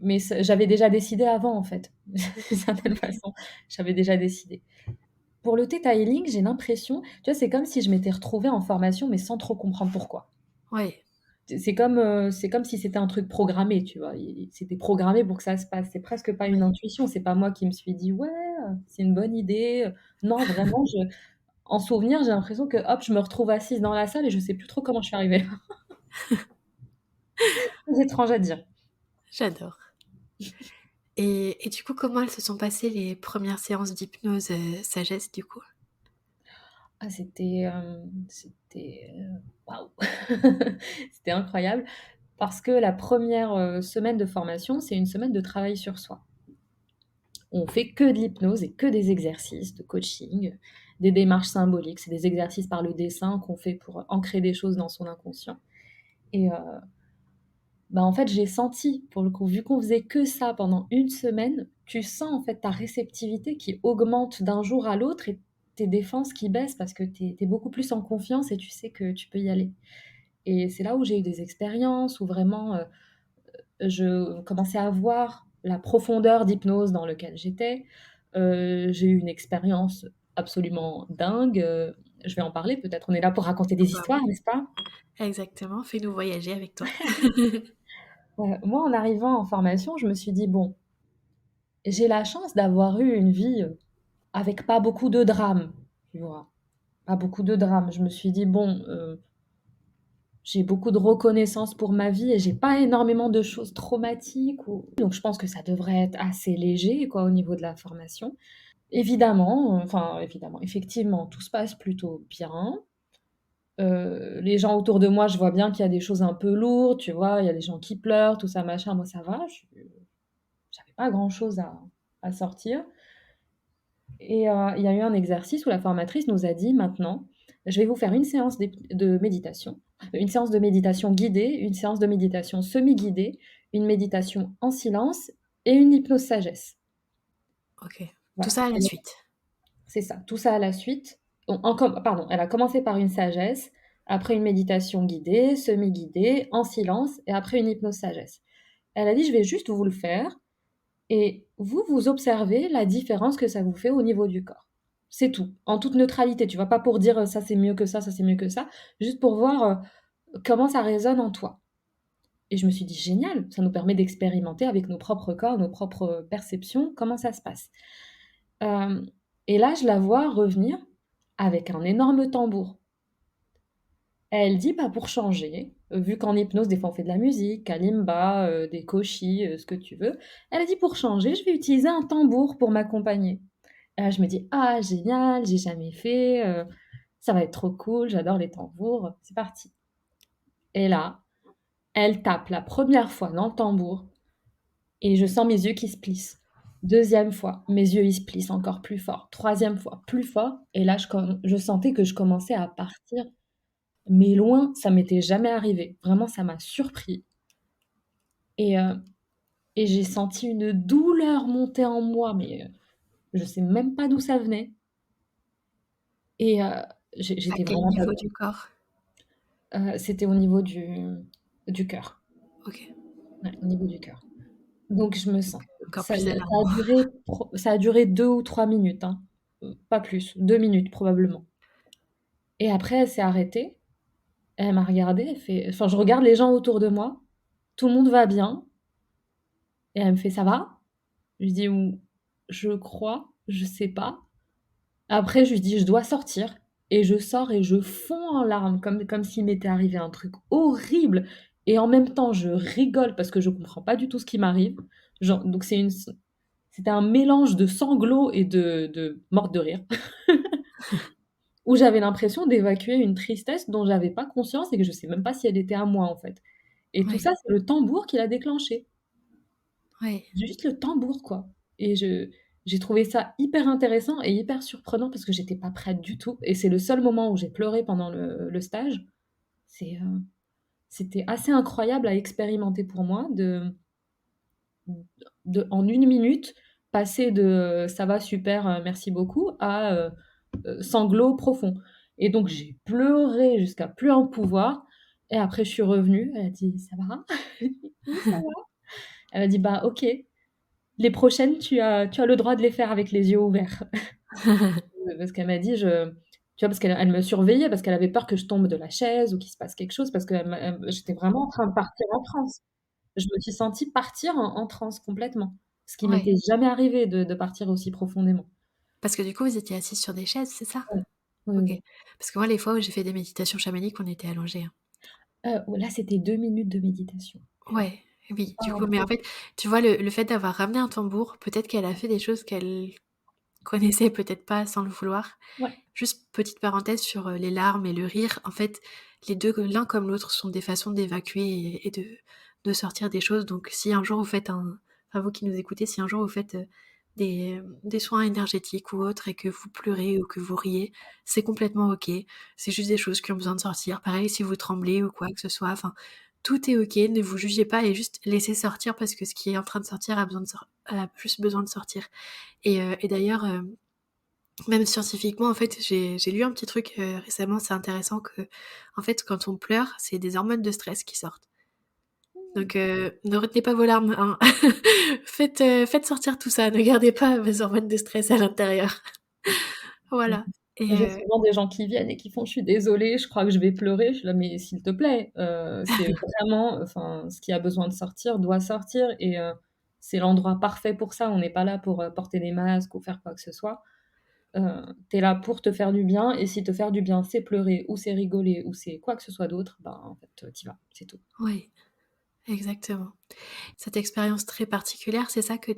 mais j'avais déjà décidé avant en fait, d'une certaine OK. façon, j'avais déjà décidé. Pour le theta healing, j'ai l'impression, tu vois, c'est comme si je m'étais retrouvée en formation, mais sans trop comprendre pourquoi. Ouais, C'est comme si c'était un truc programmé, tu vois? C'était programmé pour que ça se passe. C'est presque pas une ouais. intuition, c'est pas moi qui me suis dit: «Ouais, c'est une bonne idée», non, vraiment, en souvenir, j'ai l'impression que, hop, je me retrouve assise dans la salle et je sais plus trop comment je suis arrivée là. Très étrange à dire. J'adore et du coup, comment elles se sont passées les premières séances d'hypnose, sagesse, du coup? Ah, c'était waouh! C'était incroyable parce que la première semaine de formation, c'est une semaine de travail sur soi. On fait que de l'hypnose et que des exercices de coaching, des démarches symboliques. C'est des exercices par le dessin qu'on fait pour ancrer des choses dans son inconscient et bah, en fait, j'ai senti, pour le coup, vu qu'on faisait que ça pendant une semaine, tu sens, en fait, ta réceptivité qui augmente d'un jour à l'autre et tes défenses qui baissent parce que tu es beaucoup plus en confiance et tu sais que tu peux y aller et c'est là où j'ai eu des expériences où vraiment, je commençais à voir la profondeur d'hypnose dans lequel j'étais. J'ai eu une expérience absolument dingue, je vais en parler peut-être, on est là pour raconter des Bah histoires, oui, n'est-ce pas? exactement, fais-nous voyager avec toi. Moi, en arrivant en formation, je me suis dit: «Bon, j'ai la chance d'avoir eu une vie, avec pas beaucoup de drames», tu vois? Pas beaucoup de drames. Je me suis dit: «Bon, j'ai beaucoup de reconnaissance pour ma vie et j'ai pas énormément de choses traumatiques ou donc je pense que ça devrait être assez léger, quoi, au niveau de la formation». Évidemment, enfin évidemment, effectivement, tout se passe plutôt bien. Les gens autour de moi, je vois bien qu'il y a des choses un peu lourdes, tu vois? Il y a des gens qui pleurent, tout ça, machin. Moi, ça va, j'avais pas grand-chose à sortir. Et il y a eu un exercice où la formatrice nous a dit: «Maintenant, je vais vous faire une séance de méditation, une séance de méditation guidée, une séance de méditation semi-guidée, une méditation en silence et une hypnose sagesse». OK. Tout Voilà, ça à la suite. c'est ça, tout ça à la suite. Pardon, elle a commencé par une sagesse, après une méditation guidée, semi-guidée, en silence et après une hypnose sagesse. Elle a dit: «Je vais juste vous le faire et vous, vous observez la différence que ça vous fait au niveau du corps. C'est tout, en toute neutralité, tu vois? Pas pour dire, ça c'est mieux que ça c'est mieux que ça, juste pour voir, comment ça résonne en toi. Et je me suis dit: «Génial, ça nous permet d'expérimenter avec nos propres corps, nos propres perceptions, comment ça se passe». Hem et là, je la vois revenir avec un énorme tambour. Elle dit: «Bah, pour changer, vu qu'en hypnose, des fois, on fait de la musique, kalimba, des koshi, ce que tu veux». Elle a dit: «Pour changer, je vais utiliser un tambour pour m'accompagner». Et là, je me dis: «Ah génial, j'ai jamais fait, ça va être trop cool, j'adore les tambours, c'est parti». Et là, elle tape la première fois dans le tambour et je sens mes yeux qui se plissent. Deuxième fois, mes yeux, ils se plissent encore plus fort. Troisième fois, plus fort et là, je sentais que je commençais à partir, mais loin, ça m'était jamais arrivé. Vraiment, ça m'a surpris et heu et j'ai senti une douleur monter en moi, mais je sais même pas d'où ça venait et À j'étais quel vraiment pas niveau bien. du corps? C'était au niveau du cœur. OK, Ouais, au niveau du cœur. Donc je me sens encore ça plus a alarmant. duré 2 ou 3 minutes, hein, pas plus, 2 minutes probablement et après elle s'est arrêtée, elle m'a regardée, elle fait enfin je regarde les gens autour de moi, tout le monde va bien et elle me fait: «Ça va?» Je lui dis: «Ou je crois, je sais pas». Après je lui dis: «Je dois sortir» et je sors et je fonds en larmes comme s'il m'était arrivé un truc horrible et en même temps je rigole parce que je comprends pas du tout ce qui m'arrive. Genre donc c'était un mélange de sanglots et de morte de rire, où j'avais l'impression d'évacuer une tristesse dont j'avais pas conscience et que je sais même pas si elle était à moi, en fait. Et tout Ouais, ça, c'est le tambour qui l'a déclenché. ouais, Juste le tambour, quoi. Et j'ai trouvé ça hyper intéressant et hyper surprenant parce que j'étais pas prête du tout et c'est le seul moment où j'ai pleuré pendant le stage. C'est, c'était assez incroyable à expérimenter pour moi en une minute, passer de, «Ça va super, merci beaucoup» à, sanglots profonds et donc j'ai pleuré jusqu'à plus en pouvoir et après je suis revenue, elle a dit: «Ça va?» J'ai dit: «Oui, ça va». Elle a dit: «Bah, OK, les prochaines, tu as le droit de les faire avec les yeux ouverts». Parce qu'elle m'a dit tu vois, parce qu'elle me surveillait, parce qu'elle avait peur que je tombe de la chaise ou qu'il se passe quelque chose, parce que j'étais vraiment en train de partir en transe. Je me suis sentie partir en transe complètement, ce qui ouais. m'était jamais arrivé de partir aussi profondément. Parce que du coup, vous étiez assises sur des chaises, c'est ça? Ouais. Oui, OK. oui. Parce que moi, les fois où j'ai fait des méditations chamaniques, on était allongés, hein. Là, c'était 2 minutes de méditation. Ouais, oui, Pas du un coup, mais en peu. fait, tu vois, le fait d'avoir ramené un tambour, peut-être qu'elle a fait des choses qu'elle connaissez peut-être pas sans le vouloir. Ouais. Juste petite parenthèse sur, les larmes et le rire. En fait, les 2, l'un comme l'autre sont des façons d'évacuer et de sortir des choses. Donc si un jour vous faites enfin vous qui nous écoutez, si un jour vous faites, des soins énergétiques ou autres et que vous pleurez ou que vous riez, c'est complètement OK. C'est juste des choses qui ont besoin de sortir. Pareil si vous tremblez ou quoi que ce soit, enfin, tout est OK, ne vous jugez pas et juste laissez sortir parce que ce qui est en train de sortir a plus besoin de sortir. Et d'ailleurs, même scientifiquement, en fait, j'ai lu un petit truc, récemment, c'est intéressant que, en fait, quand on pleure, c'est des hormones de stress qui sortent. Donc ne retenez pas vos larmes, hein. Faites sortir tout ça, ne gardez pas vos hormones de stress à l'intérieur. Mmh. Voilà et Moi, j'ai souvent des gens qui viennent et qui font: «Je suis désolée, je crois que je vais pleurer». Je suis là: «Mais s'il te plaît, c'est vraiment enfin, ce qui a besoin de sortir doit sortir et c'est l'endroit parfait pour ça. On n'est pas là pour, porter des masques ou faire quoi que ce soit. Tu es là pour te faire du bien et si te faire du bien, c'est pleurer ou c'est rigoler ou c'est quoi que ce soit d'autre, ben, en fait, tu y vas, c'est tout». oui, exactement. Cette expérience très particulière, c'est de ça que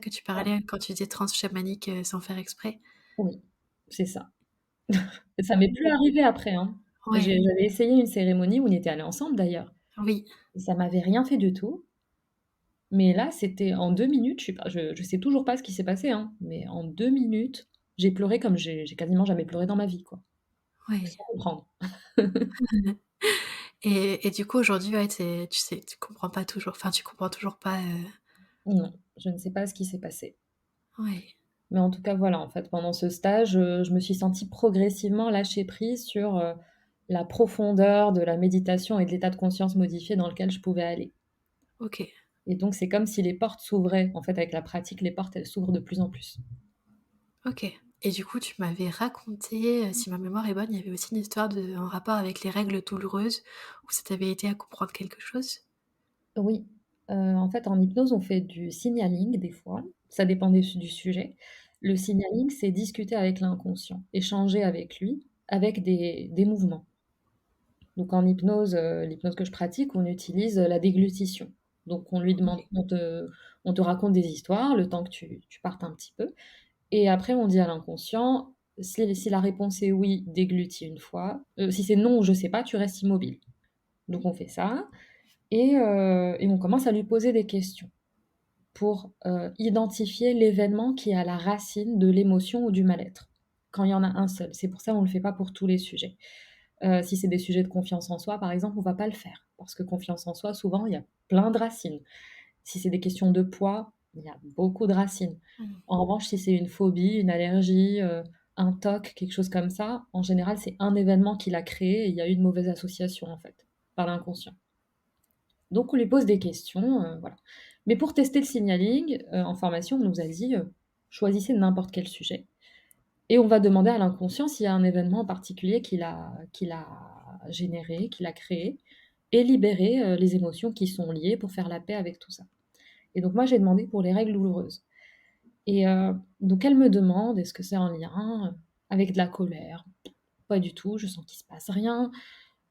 tu parlais quand tu disais transe chamanique, sans faire exprès? Oui, c'est ça. Et ça m'est plus arrivé après, hein. Ouais, J'avais essayé une cérémonie où on était allés ensemble d'ailleurs oui, et ça m'avait rien fait du tout. Mais là, c'était en 2 minutes, je sais pas, je sais toujours pas ce qui s'est passé, hein, mais en 2 minutes, j'ai pleuré comme j'ai quasiment jamais pleuré dans ma vie, quoi. ouais. Sans comprendre. Et du coup, aujourd'hui, ouais, tu sais, tu comprends pas toujours, enfin, tu comprends toujours pas, Non, je ne sais pas ce qui s'est passé. ouais, Mais en tout cas, voilà, en fait, pendant ce stage, je me suis sentie progressivement lâcher prise sur, la profondeur de la méditation et de l'état de conscience modifié dans lequel je pouvais aller. OK, Et donc c'est comme si les portes s'ouvraient. En fait, avec la pratique, les portes, elles s'ouvrent de plus en plus. OK. Et du coup, tu m'avais raconté, si ma mémoire est bonne, il y avait aussi une histoire en rapport avec les règles douloureuses, où ça t'avait aidé à comprendre quelque chose? Oui, en fait, en hypnose, on fait du signaling des fois, ça dépend du sujet. Le signaling, c'est discuter avec l'inconscient, échanger avec lui, avec des mouvements. Donc en hypnose, l'hypnose que je pratique, on utilise, la déglutition. Donc on lui demande OK. on te raconte des histoires, le temps que tu partes un petit peu et après on dit à l'inconscient, si la réponse est oui, déglutis une fois, si c'est non ou je sais pas, tu restes immobile. Donc on fait ça et on commence à lui poser des questions pour, identifier l'événement qui est à la racine de l'émotion ou du mal-être, quand il y en a un seul. C'est pour ça on le fait pas pour tous les sujets. Si c'est des sujets de confiance en soi, par exemple, on va pas le faire parce que confiance en soi, souvent, il y a plein de racines. Si c'est des questions de poids, il y a beaucoup de racines. Mmh. En revanche, si c'est une phobie, une allergie, un TOC, quelque chose comme ça, en général, c'est un événement qui l'a créé et il y a eu une mauvaise association, en fait, par l'inconscient. Donc on lui pose des questions, voilà. Mais pour tester le signaling, en formation, on nous a dit, choisissez n'importe quel sujet et on va demander à l'inconscient s'il y a un événement en particulier qu'il a généré, qu'il a créé et libérer, les émotions qui sont liées pour faire la paix avec tout ça. Et donc moi, j'ai demandé pour les règles douloureuses et donc elle me demande: «Est-ce que c'est en lien, avec de la colère?» Pas du tout, je sens qu'il se passe rien.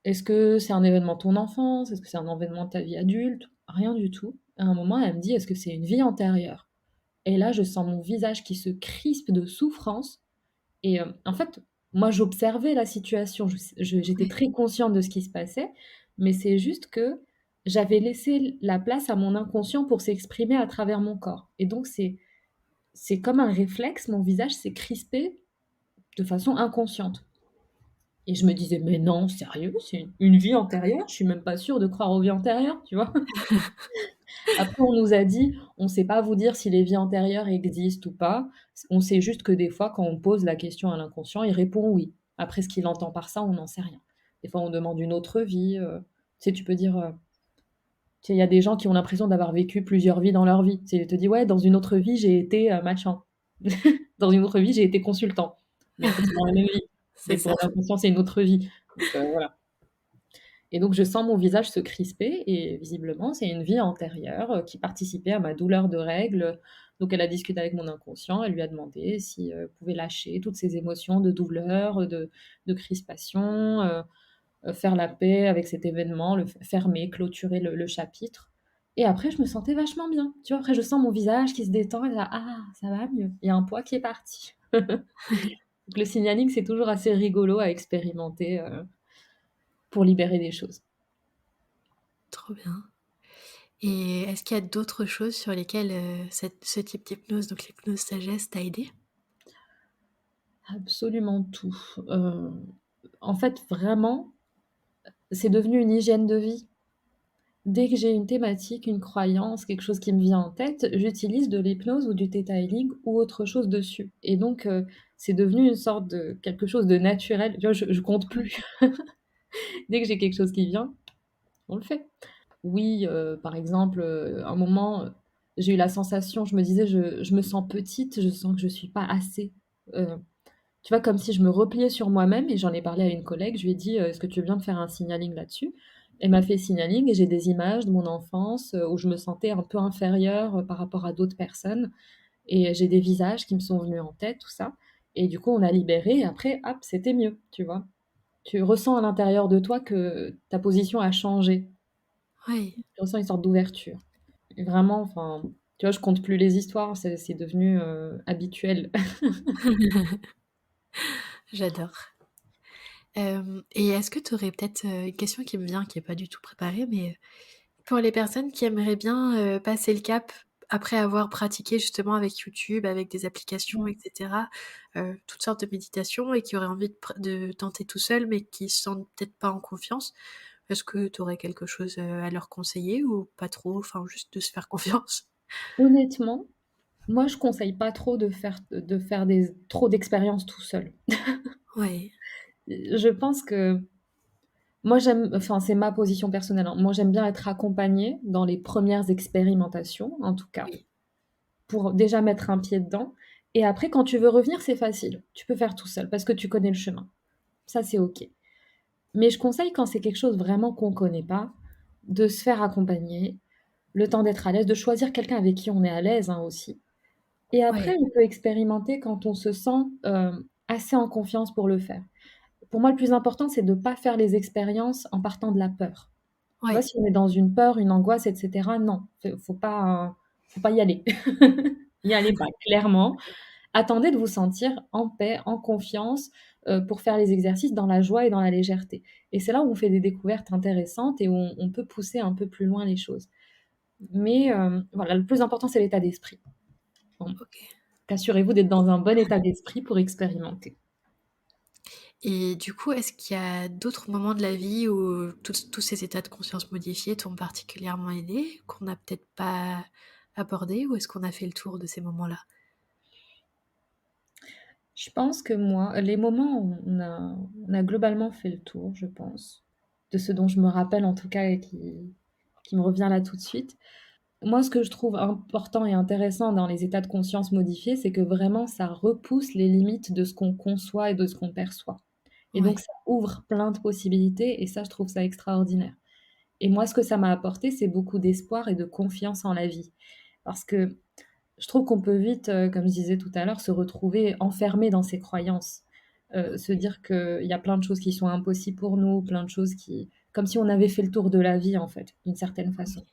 Est-ce que c'est un événement de ton enfance? Est-ce que c'est un événement de ta vie adulte? Rien du tout. À un moment, elle me dit: «Est-ce que c'est une vie antérieure?» Et là, je sens mon visage qui se crispe de souffrance et en fait, moi, j'observais la situation. J'étais Ouais. très consciente de ce qui se passait, mais c'est juste que j'avais laissé la place à mon inconscient pour s'exprimer à travers mon corps et donc c'est comme un réflexe, mon visage s'est crispé de façon inconsciente et je me disais: «Mais non, sérieux? C'est une vie antérieure? Je suis même pas sûre de croire aux vies antérieures», tu vois? Après, on nous a dit: «On sait pas vous dire si les vies antérieures existent ou pas. On sait juste que des fois, quand on pose la question à l'inconscient, il répond "oui". Après, ce qu'il entend par ça, on n'en sait rien. Des fois, on demande une autre vie, tu sais, tu peux dire, tu sais, il y a des gens qui ont l'impression d'avoir vécu plusieurs vies dans leur vie. Tu sais, te dis: «Ouais, dans une autre vie, j'ai été, machin. Dans une autre vie, j'ai été consultant». Mais en fait, c'est dans la même vie. C'est Mais ça. pour l'inconscient, c'est une autre vie. Donc, voilà. Et donc je sens mon visage se crisper et visiblement, c'est une vie antérieure, qui participait à ma douleur de règles. Donc elle a discuté avec mon inconscient, elle lui a demandé si, pouvait lâcher toutes ces émotions de douleur, de crispation, faire la paix avec cet événement, le fermer, clôturer le chapitre et après je me sentais vachement bien. Tu vois? Après je sens mon visage qui se détend et là: «Ah, ça va mieux, il y a un poids qui est parti». Donc le signaling, c'est toujours assez rigolo à expérimenter, pour libérer des choses. Trop bien. Et est-ce qu'il y a d'autres choses sur lesquelles, ce type d'hypnose, donc l'hypnose sagesse, t'a aidé? Absolument tout. En fait, vraiment, c'est devenu une hygiène de vie. Dès que j'ai une thématique, une croyance, quelque chose qui me vient en tête, j'utilise de l'hypnose ou du theta healing ou autre chose dessus et donc c'est devenu une sorte de quelque chose de naturel. Tu vois? Je compte plus. Dès que j'ai quelque chose qui vient, on le fait. Oui, par exemple, un moment, j'ai eu la sensation, je me disais: «Je me sens petite, je sens que je suis pas assez». Heu, Tu vois? Comme si je me repliais sur moi-même et j'en ai parlé à une collègue, je lui ai dit: «Est-ce que tu veux bien me faire un signaling là-dessus?» Elle m'a fait signaling et j'ai des images de mon enfance, où je me sentais un peu inférieure, par rapport à d'autres personnes et j'ai des visages qui me sont venus en tête, tout ça et du coup, on a libéré et après, hop, c'était mieux, tu vois? Tu ressens à l'intérieur de toi que ta position a changé. Oui. Tu ressens une sorte d'ouverture et vraiment, enfin, tu vois, je compte plus les histoires, c'est devenu, habituel. J'adore. Et est-ce que tu aurais peut-être, une question qui me vient, qui est pas du tout préparée, mais, pour les personnes qui aimeraient bien, passer le cap après avoir pratiqué justement avec YouTube, avec des applications et cetera, toutes sortes de méditations et qui auraient envie de tenter tout seul, mais qui se sentent peut-être pas en confiance, est-ce que tu aurais quelque chose, à leur conseiller ou pas trop? Enfin, juste de se faire confiance? Honnêtement, moi, je conseille pas trop de faire des trop d'expériences tout seul. Ouais, Je pense que moi, j'aime enfin, c'est ma position personnelle, hein. Moi, j'aime bien être accompagnée dans les premières expérimentations, en tout cas, oui, pour déjà mettre un pied dedans et après quand tu veux revenir, c'est facile. Tu peux faire tout seul parce que tu connais le chemin. Ça, c'est OK. Mais je conseille quand c'est quelque chose vraiment qu'on connaît pas, de se faire accompagner, le temps d'être à l'aise, de choisir quelqu'un avec qui on est à l'aise, hein, aussi et après ouais, on peut expérimenter quand on se sent, assez en confiance pour le faire. Pour moi, le plus important, c'est de pas faire les expériences en partant de la peur. Tu vois, ouais, si on est dans une peur, une angoisse et cetera, non, faut pas y aller. N'y allez pas, clairement. Attendez de vous sentir en paix, en confiance, pour faire les exercices dans la joie et dans la légèreté et c'est là où on fait des découvertes intéressantes et où on peut pousser un peu plus loin les choses. Mais voilà, le plus important, c'est l'état d'esprit. Bon, OK. assurez-vous d'être dans un bon état d'esprit pour expérimenter. Et du coup, est-ce qu'il y a d'autres moments de la vie où tous ces états de conscience modifiés t'ont particulièrement aidé, qu'on n'a peut-être pas abordés, ou est-ce qu'on a fait le tour de ces moments-là? Je pense que moi, les moments où on a globalement fait le tour, je pense, de ce dont je me rappelle en tout cas et qui me revient là tout de suite. Moi, ce que je trouve important et intéressant dans les états de conscience modifiés, c'est que vraiment ça repousse les limites de ce qu'on conçoit et de ce qu'on perçoit et donc Ouais, ça ouvre plein de possibilités et ça, je trouve ça extraordinaire et moi, ce que ça m'a apporté, c'est beaucoup d'espoir et de confiance en la vie parce que je trouve qu'on peut vite, comme je disais tout à l'heure, se retrouver enfermé dans ses croyances. Se dire qu'il y a plein de choses qui sont impossibles pour nous, plein de choses qui comme si on avait fait le tour de la vie, en fait, d'une certaine façon.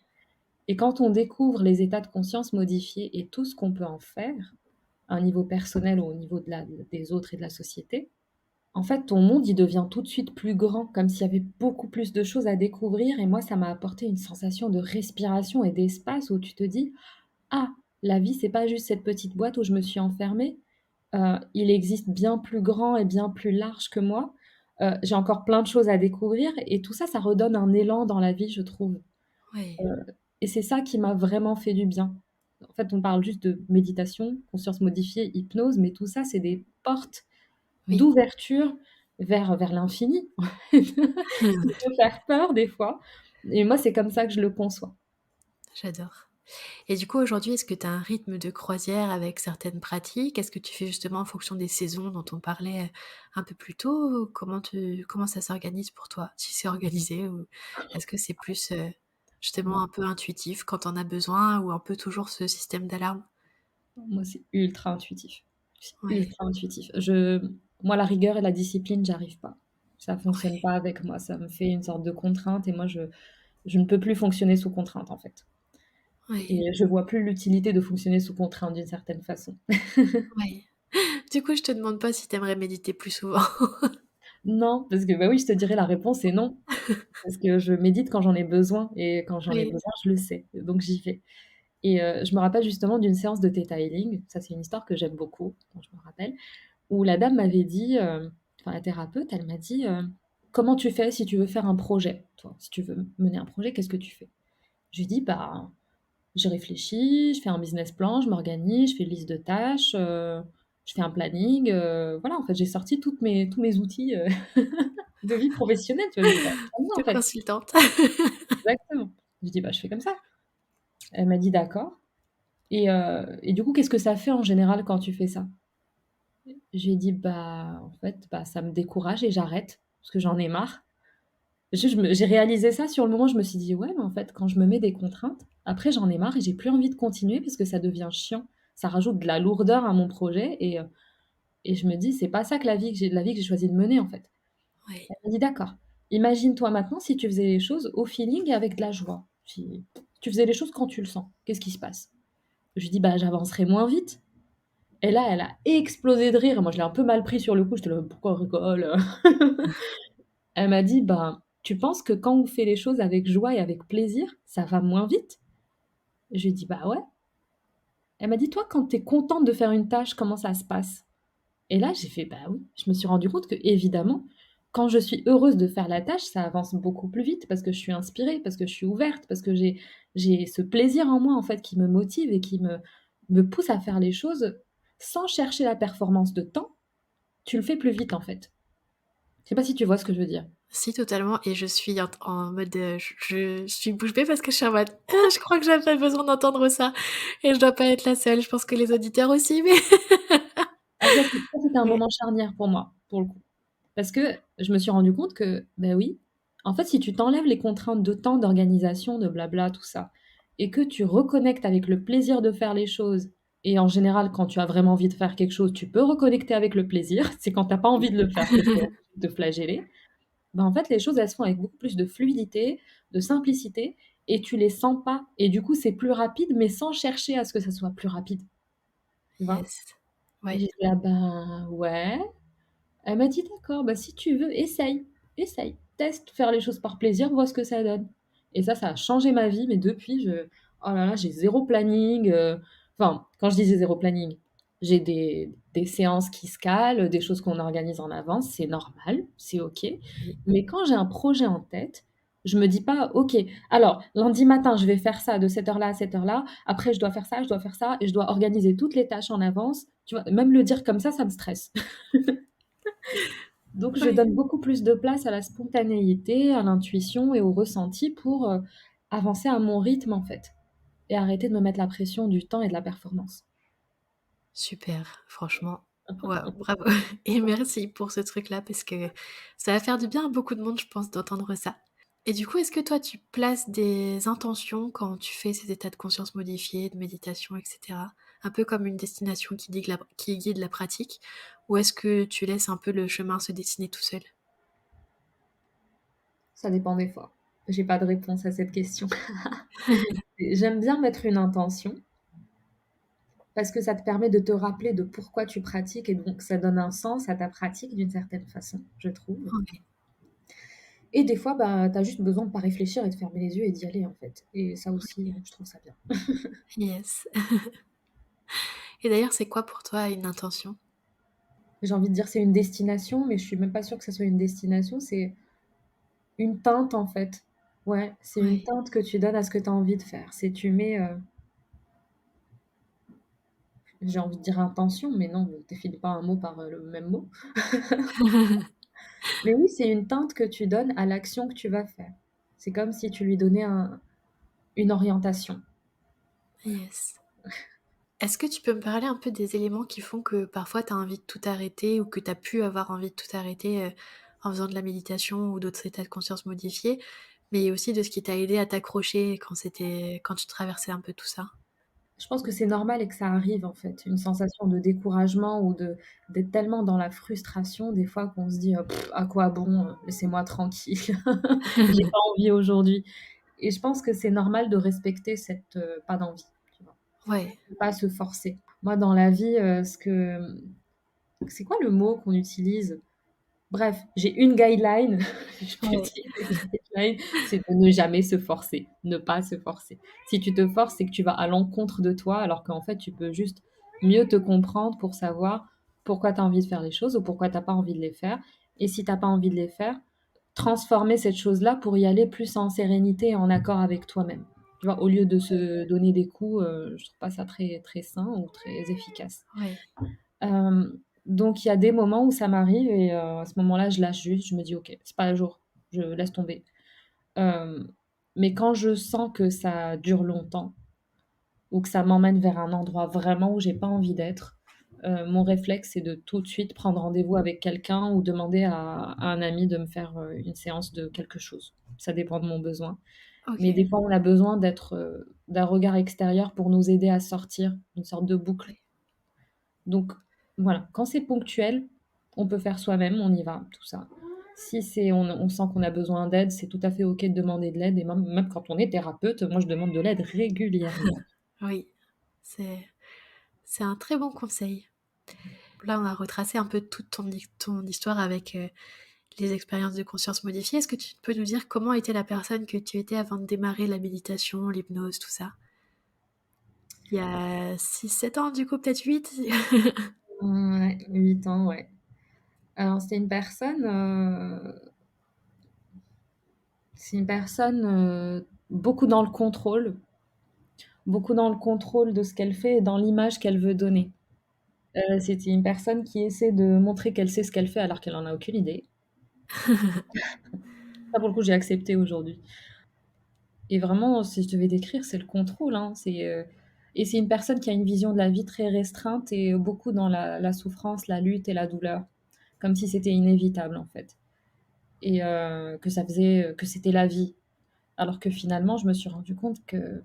Et quand on découvre les états de conscience modifiés et tout ce qu'on peut en faire, à un niveau personnel ou au niveau des autres et de la société, en fait, ton monde, il devient tout de suite plus grand, comme s'il y avait beaucoup plus de choses à découvrir et moi, ça m'a apporté une sensation de respiration et d'espace où tu te dis: «Ah, la vie, c'est pas juste cette petite boîte où je me suis enfermée. Il existe bien plus grand et bien plus large que moi. J'ai encore plein de choses à découvrir» et tout ça, ça redonne un élan dans la vie, je trouve. ouais, Heu et c'est ça qui m'a vraiment fait du bien. En fait, on parle juste de méditation, conscience modifiée, hypnose, mais tout ça, c'est des portes oui. d'ouverture vers l'infini. Qui peut faire peur des fois et moi, c'est comme ça que je le conçois. J'adore. Et du coup, aujourd'hui, est-ce que tu as un rythme de croisière avec certaines pratiques? Est-ce que tu fais justement en fonction des saisons dont on parlait, un peu plus tôt? Comment ça s'organise pour toi? Si c'est organisé, ou est-ce que c'est plus, justement un peu intuitif quand on a besoin, ou un peu toujours ce système d'alarme? Moi, c'est ultra intuitif. C'est Ouais, ultra intuitif. Moi, la rigueur et la discipline, j'arrive pas. Ça ouais, fonctionne pas avec moi. Ça me fait une sorte de contrainte et moi, je ne peux plus fonctionner sous contrainte, en fait. Oui, et je vois plus l'utilité de fonctionner sous contrainte d'une certaine façon. oui. Du coup, je te demande pas si t'aimerais méditer plus souvent. Non, parce que, bah, oui, je te dirais la réponse est non, parce que je médite quand j'en ai besoin et quand j'en ai Oui. besoin, je le sais, donc j'y vais. Et je me rappelle justement d'une séance de Theta Healing, ça c'est une histoire que j'aime beaucoup, dont je me rappelle, où la dame m'avait dit, enfin la thérapeute, elle m'a dit, «Comment tu fais si tu veux faire un projet, toi? Si tu veux mener un projet, qu'est-ce que tu fais?» Je lui dis: «Bah, je réfléchis, je fais un business plan, je m'organise, je fais une liste de tâches, je fais un planning», voilà, en fait, j'ai sorti tous mes outils, de vie professionnelle, tu vois? Je dis: «Bah, très bien, De en fait». consultante. Exactement. Je dis: «Bah, je fais comme ça». Elle m'a dit: «D'accord et du coup, qu'est-ce que ça fait en général quand tu fais ça?» Je lui ai dit: «Bah, en fait, bah, ça me décourage et j'arrête parce que j'en ai marre». J'ai réalisé ça sur le moment, je me suis dit: «Ouais, mais en fait, quand je me mets des contraintes, après j'en ai marre et j'ai plus envie de continuer parce que ça devient chiant. Ça rajoute de la lourdeur à mon projet et je me dis: "C'est pas ça que la vie que j'ai choisi de mener, en fait"». Oui. Elle m'a dit: «D'accord. Imagine-toi maintenant si tu faisais les choses au feeling et avec de la joie. Si tu faisais les choses quand tu le sens, qu'est-ce qui se passe?» Je lui dis: «Bah, j'avancerai moins vite». Et là, elle a explosé de rire. Moi, je l'ai un peu mal pris sur le coup. J'étais là: «Pourquoi on rigole?» Elle m'a dit: «Ben, tu penses que quand on fait les choses avec joie et avec plaisir, ça va moins vite?» Je lui ai dit: «Bah, ouais». Elle m'a dit: «Toi, quand tu es contente de faire une tâche, comment ça se passe?» Et là, j'ai fait: «Bah, oui». Je me suis rendu compte qu'évidemment, quand je suis heureuse de faire la tâche, ça avance beaucoup plus vite parce que je suis inspirée, parce que je suis ouverte, parce que j'ai ce plaisir en moi, en fait, qui me motive et qui me pousse à faire les choses sans chercher la performance de temps. Tu le fais plus vite, en fait. Je sais pas si tu vois ce que je veux dire? Si, totalement, et je suis en mode, je suis bouche bée parce que je suis en mode: Je crois que j'avais besoin d'entendre ça et je dois pas être la seule». Je pense que les auditeurs aussi, mais Ah ça c'était un ouais, moment charnière pour moi, pour le coup. Parce que je me suis rendu compte que, bah, oui, en fait, si tu t'enlèves les contraintes de temps, d'organisation, de blabla, tout ça, et que tu reconnectes avec le plaisir de faire les choses et en général, quand tu as vraiment envie de faire quelque chose, tu peux reconnecter avec le plaisir. C'est quand tu as pas envie de le faire que tu es obligé de te flageller. Bah, en fait, les choses, elles se font avec beaucoup plus de fluidité, de simplicité et tu les sens pas et du coup, c'est plus rapide, mais sans chercher à ce que ça soit plus rapide, tu vois? yes, Et ouais, j'étais là: «Ben, ouais». Elle m'a dit: «D'accord, bah, si tu veux, essaye, essaye, teste, faire les choses par plaisir, vois ce que ça donne». Et ça a changé ma vie, mais depuis, oh là là, j'ai zéro planning, enfin, quand je disais zéro planning, j'ai des séances qui se calent, des choses qu'on organise en avance, c'est normal, c'est OK. oui, Mais quand j'ai un projet en tête, je me dis pas: «OK, alors lundi matin, je vais faire ça de cette heure-là à cette heure-là, après je dois faire ça et je dois organiser toutes les tâches en avance». Tu vois? Même le dire comme ça me stresse. Donc je ouais. donne beaucoup plus de place à la spontanéité, à l'intuition et au ressenti pour, avancer à mon rythme, en fait et arrêter de me mettre la pression du temps et de la performance. Super, franchement, waouh, bravo et merci pour ce truc-là parce que ça va faire du bien à beaucoup de monde, je pense, d'entendre ça. Et du coup, est-ce que toi, tu places des intentions quand tu fais ces états de conscience modifiés, de méditation, et cetera? Un peu comme une destination qui guide la pratique? Ou est-ce que tu laisses un peu le chemin se dessiner tout seul? Ça dépend des fois. J'ai pas de réponse à cette question. J'aime bien mettre une intention parce que ça te permet de te rappeler de pourquoi tu pratiques et donc ça donne un sens à ta pratique d'une certaine façon, je trouve. OK, Et des fois, bah, tu as juste besoin de pas réfléchir et de fermer les yeux et d'y aller, en fait et ça aussi, OK, je trouve ça bien. yes. Et d'ailleurs, c'est quoi pour toi une intention? J'ai envie de dire c'est une destination, mais je suis même pas sûre que ça soit une destination, c'est une teinte, en fait. Ouais, c'est une Ouais. teinte que tu donnes à ce que tu as envie de faire. C'est tu mets, j'ai envie de dire intention, mais non, ne définis pas un mot par, le même mot. Mais oui, c'est une teinte que tu donnes à l'action que tu vas faire. C'est comme si tu lui donnais une orientation. Yes. Est-ce que tu peux me parler un peu des éléments qui font que parfois tu as envie de tout arrêter ou que tu as pu avoir envie de tout arrêter, en faisant de la méditation ou d'autres états de conscience modifiés, mais aussi de ce qui t'a aidé à t'accrocher quand tu traversais un peu tout ça? Je pense que c'est normal et que ça arrive, en fait. Une sensation de découragement ou d'être tellement dans la frustration des fois qu'on se dit: «À quoi bon? Laissez-moi tranquille. J'ai pas envie aujourd'hui». Et je pense que c'est normal de respecter cette pas d'envie, tu vois. Ouais, De pas se forcer. Moi, dans la vie, c'est quoi le mot qu'on utilise? Bref, j'ai une guideline, je peux ouais, dire une guideline, c'est de ne jamais se forcer, ne pas se forcer. Si tu te forces, c'est que tu vas à l'encontre de toi, alors qu'en fait, tu peux juste mieux te comprendre pour savoir pourquoi tu as envie de faire les choses ou pourquoi tu as pas envie de les faire. Et si tu as pas envie de les faire, transformer cette chose-là pour y aller plus en sérénité et en accord avec toi-même. Tu vois, au lieu de se donner des coups, je trouve pas ça très, très sain ou très efficace. ouais, Donc il y a des moments où ça m'arrive et à ce moment-là, je lâche juste, je me dis: «OK, c'est pas le jour», je laisse tomber. Hem, mais quand je sens que ça dure longtemps ou que ça m'emmène vers un endroit vraiment où j'ai pas envie d'être, mon réflexe, c'est de tout de suite prendre rendez-vous avec quelqu'un ou demander à un ami de me faire, une séance de quelque chose. Ça dépend de mon besoin. Mais OK. des fois, on a besoin d'un regard extérieur pour nous aider à sortir d'une sorte de boucle. Ouais. Donc voilà, quand c'est ponctuel, on peut faire soi-même, on y va, tout ça. Si c'est on sent qu'on a besoin d'aide, c'est tout à fait OK de demander de l'aide et même quand on est thérapeute, moi je demande de l'aide régulièrement. Oui, c'est c'est un très bon conseil. Là, on a retracé un peu toute ton histoire avec, les expériences de conscience modifiée. Est-ce que tu peux nous dire comment était la personne que tu étais avant de démarrer la méditation, l'hypnose, tout ça? Il y a 6, 7 ans du coup, peut-être 8. Ouais, 8 ans, ouais. Alors c'est une personne, beaucoup dans le contrôle de ce qu'elle fait et dans l'image qu'elle veut donner. C'était une personne qui essaie de montrer qu'elle sait ce qu'elle fait alors qu'elle en a aucune idée. Ça pour le coup, j'ai accepté aujourd'hui. Et vraiment, si je devais décrire, c'est le contrôle, hein. Et c'est une personne qui a une vision de la vie très restreinte et beaucoup dans la souffrance, la lutte et la douleur, comme si c'était inévitable en fait. Et que c'était la vie. Alors que finalement, je me suis rendu compte que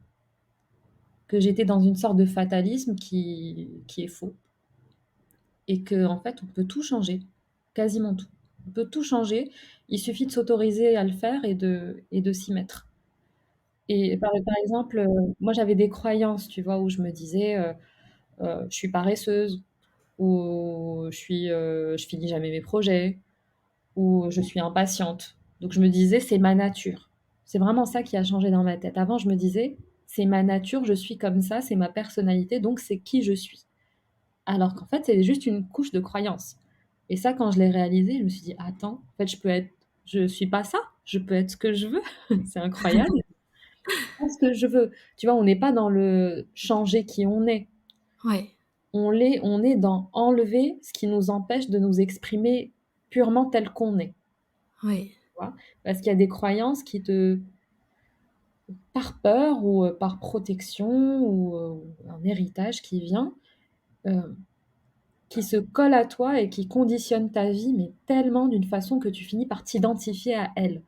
j'étais dans une sorte de fatalisme qui est faux. Et que en fait, on peut tout changer, quasiment tout. On peut tout changer, il suffit de s'autoriser à le faire et de s'y mettre. Et par exemple, moi j'avais des croyances, tu vois, où je me disais, «Je suis paresseuse» ou «Je finis jamais mes projets» ou «Je suis impatiente». Donc je me disais: «C'est ma nature». C'est vraiment ça qui a changé dans ma tête. Avant, je me disais: «C'est ma nature, je suis comme ça, c'est ma personnalité, donc c'est qui je suis». Alors qu'en fait, c'est juste une couche de croyances. Et ça, quand je l'ai réalisé, je me suis dit: «Attends, en fait, je suis pas ça, je peux être ce que je veux». C'est incroyable. Ce que je veux. Tu vois, on n'est pas dans le changer qui on est. Ouais, On est dans enlever ce qui nous empêche de nous exprimer purement tel qu'on est. ouais, Tu vois? Parce qu'il y a des croyances par peur ou par protection ou un héritage qui vient, euh, qui se colle à toi et qui conditionne ta vie, mais tellement d'une façon que tu finis par t'identifier à elle.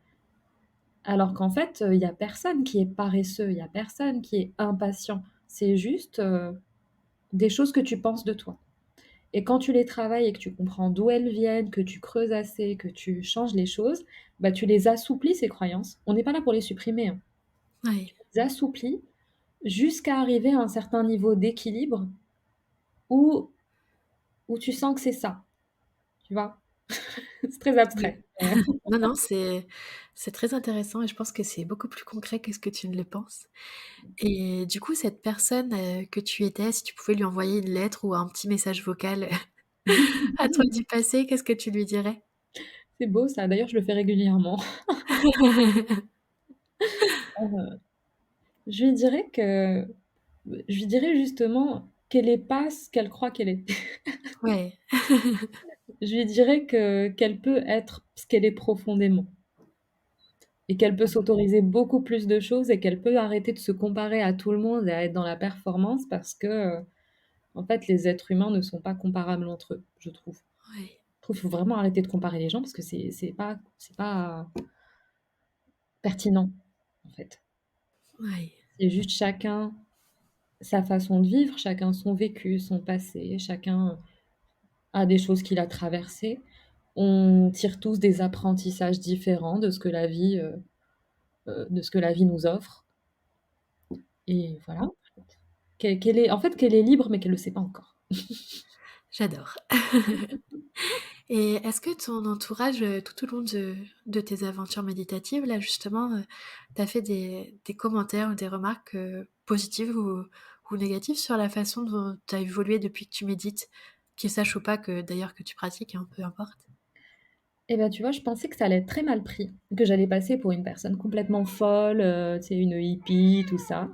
Alors qu'en fait, il y a personne qui est paresseux, il y a personne qui est impatient. C'est juste des choses que tu penses de toi. Et quand tu les travailles et que tu comprends d'où elles viennent, que tu creuses assez, que tu changes les choses, bah, tu les assouplis, ces croyances. On n'est pas là pour les supprimer, hein. ouais, Tu les assouplis jusqu'à arriver à un certain niveau d'équilibre où, où tu sens que c'est ça. Tu vois? C'est très ouais. abstrait. Non, non, c'est très intéressant et je pense que c'est beaucoup plus concret que ce que tu ne le penses. Et du coup, cette personne, que tu étais, si tu pouvais lui envoyer une lettre ou un petit message vocal à toi du passé, qu'est-ce que tu lui dirais? C'est beau ça, d'ailleurs je le fais régulièrement. Je lui dirais que je lui dirais justement qu'elle est pas ce qu'elle croit qu'elle est. Ouais, Je lui dirais qu'elle peut être ce qu'elle est profondément et qu'elle peut s'autoriser beaucoup plus de choses et qu'elle peut arrêter de se comparer à tout le monde et à être dans la performance parce que, en fait, les êtres humains ne sont pas comparables entre eux, je trouve. ouais, Je trouve qu'il faut vraiment arrêter de comparer les gens parce que c'est pas pertinent, en fait. ouais, C'est juste chacun sa façon de vivre, chacun son vécu, son passé, chacun a des choses qu'il a traversées. On tire tous des apprentissages différents de ce que la vie, de ce que la vie nous offre et voilà. Qu'elle est libre, mais qu'elle le sait pas encore. J'adore. Et est-ce que ton entourage, tout au long de tes aventures méditatives, là justement, t'a fait des commentaires ou des remarques positives ou négatives sur la façon dont tu as évolué depuis que tu médites, qu'ils sachent ou pas que d'ailleurs que tu pratiques, hein, peu importe? Et bah, tu vois, je pensais que ça allait être très mal pris, que j'allais passer pour une personne complètement folle, tu sais, une hippie, tout ça.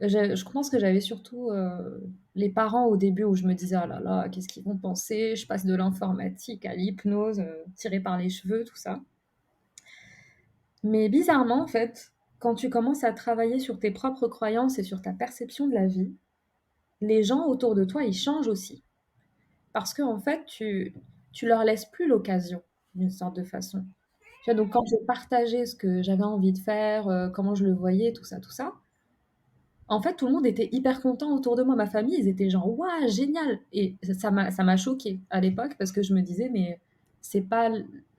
Je pense que j'avais surtout, les parents au début où je me disais: «Oh là là, qu'est-ce qu'ils vont penser? Je passe de l'informatique à l'hypnose, tirée par les cheveux», tout ça. Mais bizarrement, en fait, quand tu commences à travailler sur tes propres croyances et sur ta perception de la vie, les gens autour de toi, ils changent aussi. Parce qu'en fait, tu leur laisses plus l'occasion, d'une sorte de façon. Tu vois, donc quand je partageais ce que j'avais envie de faire, comment je le voyais, tout ça, en fait, tout le monde était hyper content autour de moi. Ma famille, ils étaient genre: «Waouh, génial!» Et ça m'a choquée à l'époque parce que je me disais: «Mais c'est pas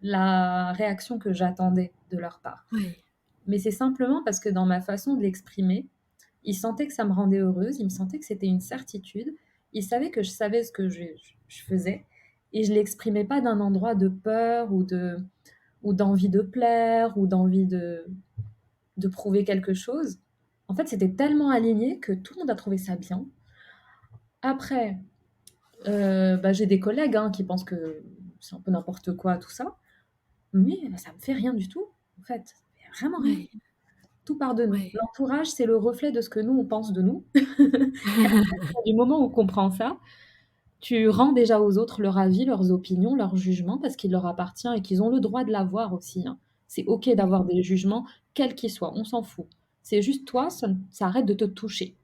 la réaction que j'attendais de leur part». Oui, Mais c'est simplement parce que dans ma façon de l'exprimer, ils sentaient que ça me rendait heureuse, ils me sentaient que c'était une certitude. Ils savaient que je savais ce que je faisais et je l'exprimais pas d'un endroit de peur ou d'envie de plaire ou d'envie de prouver quelque chose. En fait, c'était tellement aligné que tout le monde a trouvé ça bien. Après, bah, j'ai des collègues, hein, qui pensent que c'est un peu n'importe quoi tout ça, mais ça me fait rien du tout, en fait. Ça me fait vraiment rien. oui, Tout part de nous. oui. L'entourage, c'est le reflet de ce que nous, on pense de nous. Et à partir du moment où on comprend ça, tu rends déjà aux autres leur avis, leurs opinions, leurs jugements, parce qu'il leur appartient et qu'ils ont le droit de l'avoir aussi, hein. C'est OK Oui. d'avoir des jugements, quels qu'ils soient, on s'en fout. C'est juste toi, ça arrête de te toucher.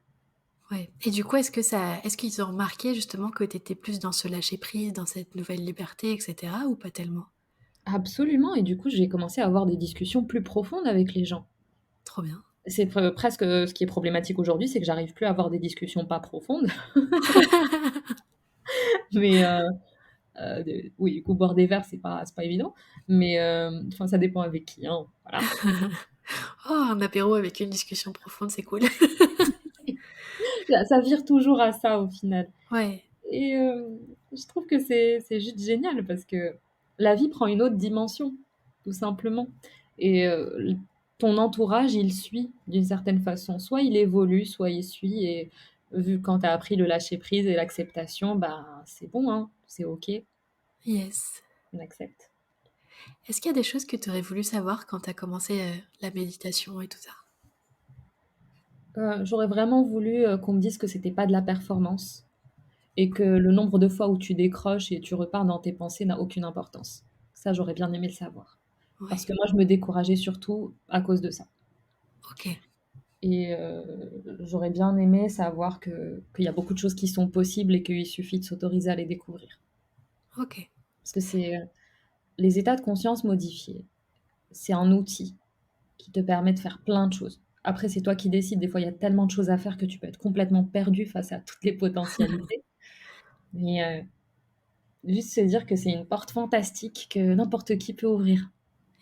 Ouais. Et du coup, est-ce qu'ils ont remarqué justement que tu étais plus dans ce lâcher prise, dans cette nouvelle liberté, et cetera, ou pas tellement? Absolument, et du coup, j'ai commencé à avoir des discussions plus profondes avec les gens. Trop bien. C'est presque ce qui est problématique aujourd'hui, c'est que j'arrive plus à avoir des discussions pas profondes, mais oui, du coup, boire des verres, c'est pas évident, mais enfin, ça dépend avec qui, hein, voilà. Oh, un apéro avec une discussion profonde, c'est cool. Ça vire toujours à ça au final. Ouais, Et je trouve que c'est juste génial parce que la vie prend une autre dimension, tout simplement. Et ton entourage, il suit d'une certaine façon. Soit il évolue, soit il suit. Et vu quand tu as appris le lâcher prise et l'acceptation, bah c'est bon, hein, c'est OK, yes. on accepte. Est-ce qu'il y a des choses que tu aurais voulu savoir quand tu as commencé la méditation et tout ça? J'aurais vraiment voulu qu'on me dise que c'était pas de la performance et que le nombre de fois où tu décroches et tu repars dans tes pensées n'a aucune importance. Ça, j'aurais bien aimé le savoir. Parce Ouais, que moi, je me décourageais surtout à cause de ça. ok, Et j'aurais bien aimé savoir qu'il y a beaucoup de choses qui sont possibles et qu'il suffit de s'autoriser à les découvrir. ok. Parce que c'est les états de conscience modifiés, c'est un outil qui te permet de faire plein de choses. Après, c'est toi qui décides. Des fois, il y a tellement de choses à faire que tu peux être complètement perdu face à toutes les potentialités. Mais juste se dire que c'est une porte fantastique que n'importe qui peut ouvrir.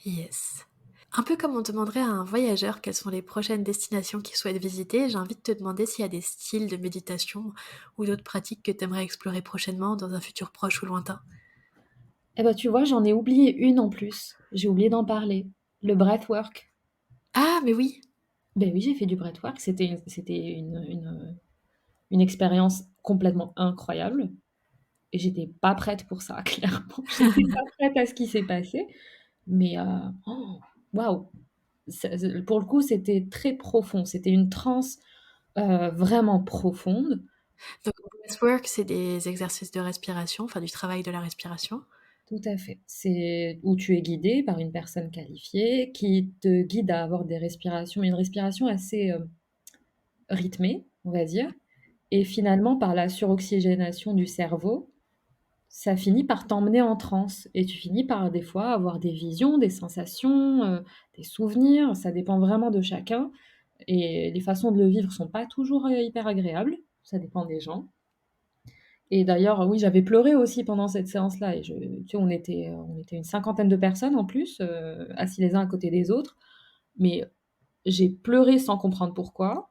Yes. Un peu comme on demanderait à un voyageur quelles sont les prochaines destinations qu'il souhaite visiter, j'ai envie de te demander s'il y a des styles de méditation ou d'autres pratiques que tu aimerais explorer prochainement dans un futur proche ou lointain. Eh ben, tu vois, j'en ai oublié une en plus. J'ai oublié d'en parler. Le breathwork. Ah, mais oui. Ben oui, j'ai fait du breathwork. C'était une expérience complètement incroyable. Et j'étais pas prête pour ça, clairement. J'étais pas prête à ce qui s'est passé. Mais oh, waouh! Pour le coup, c'était très profond. C'était une transe vraiment profonde. Donc, breathwork, c'est des exercices de respiration, enfin du travail de la respiration. Tout à fait. C'est où tu es guidé par une personne qualifiée qui te guide à avoir des respirations, mais une respiration assez rythmée, on va dire. Et finalement, par la suroxygénation du cerveau, ça finit par t'emmener en transe et tu finis par des fois avoir des visions, des sensations, des souvenirs, ça dépend vraiment de chacun et les façons de le vivre sont pas toujours, hyper agréables, ça dépend des gens et d'ailleurs, oui, j'avais pleuré aussi pendant cette séance-là et tu sais, on était une cinquantaine de personnes en plus, assis les uns à côté des autres, mais j'ai pleuré sans comprendre pourquoi,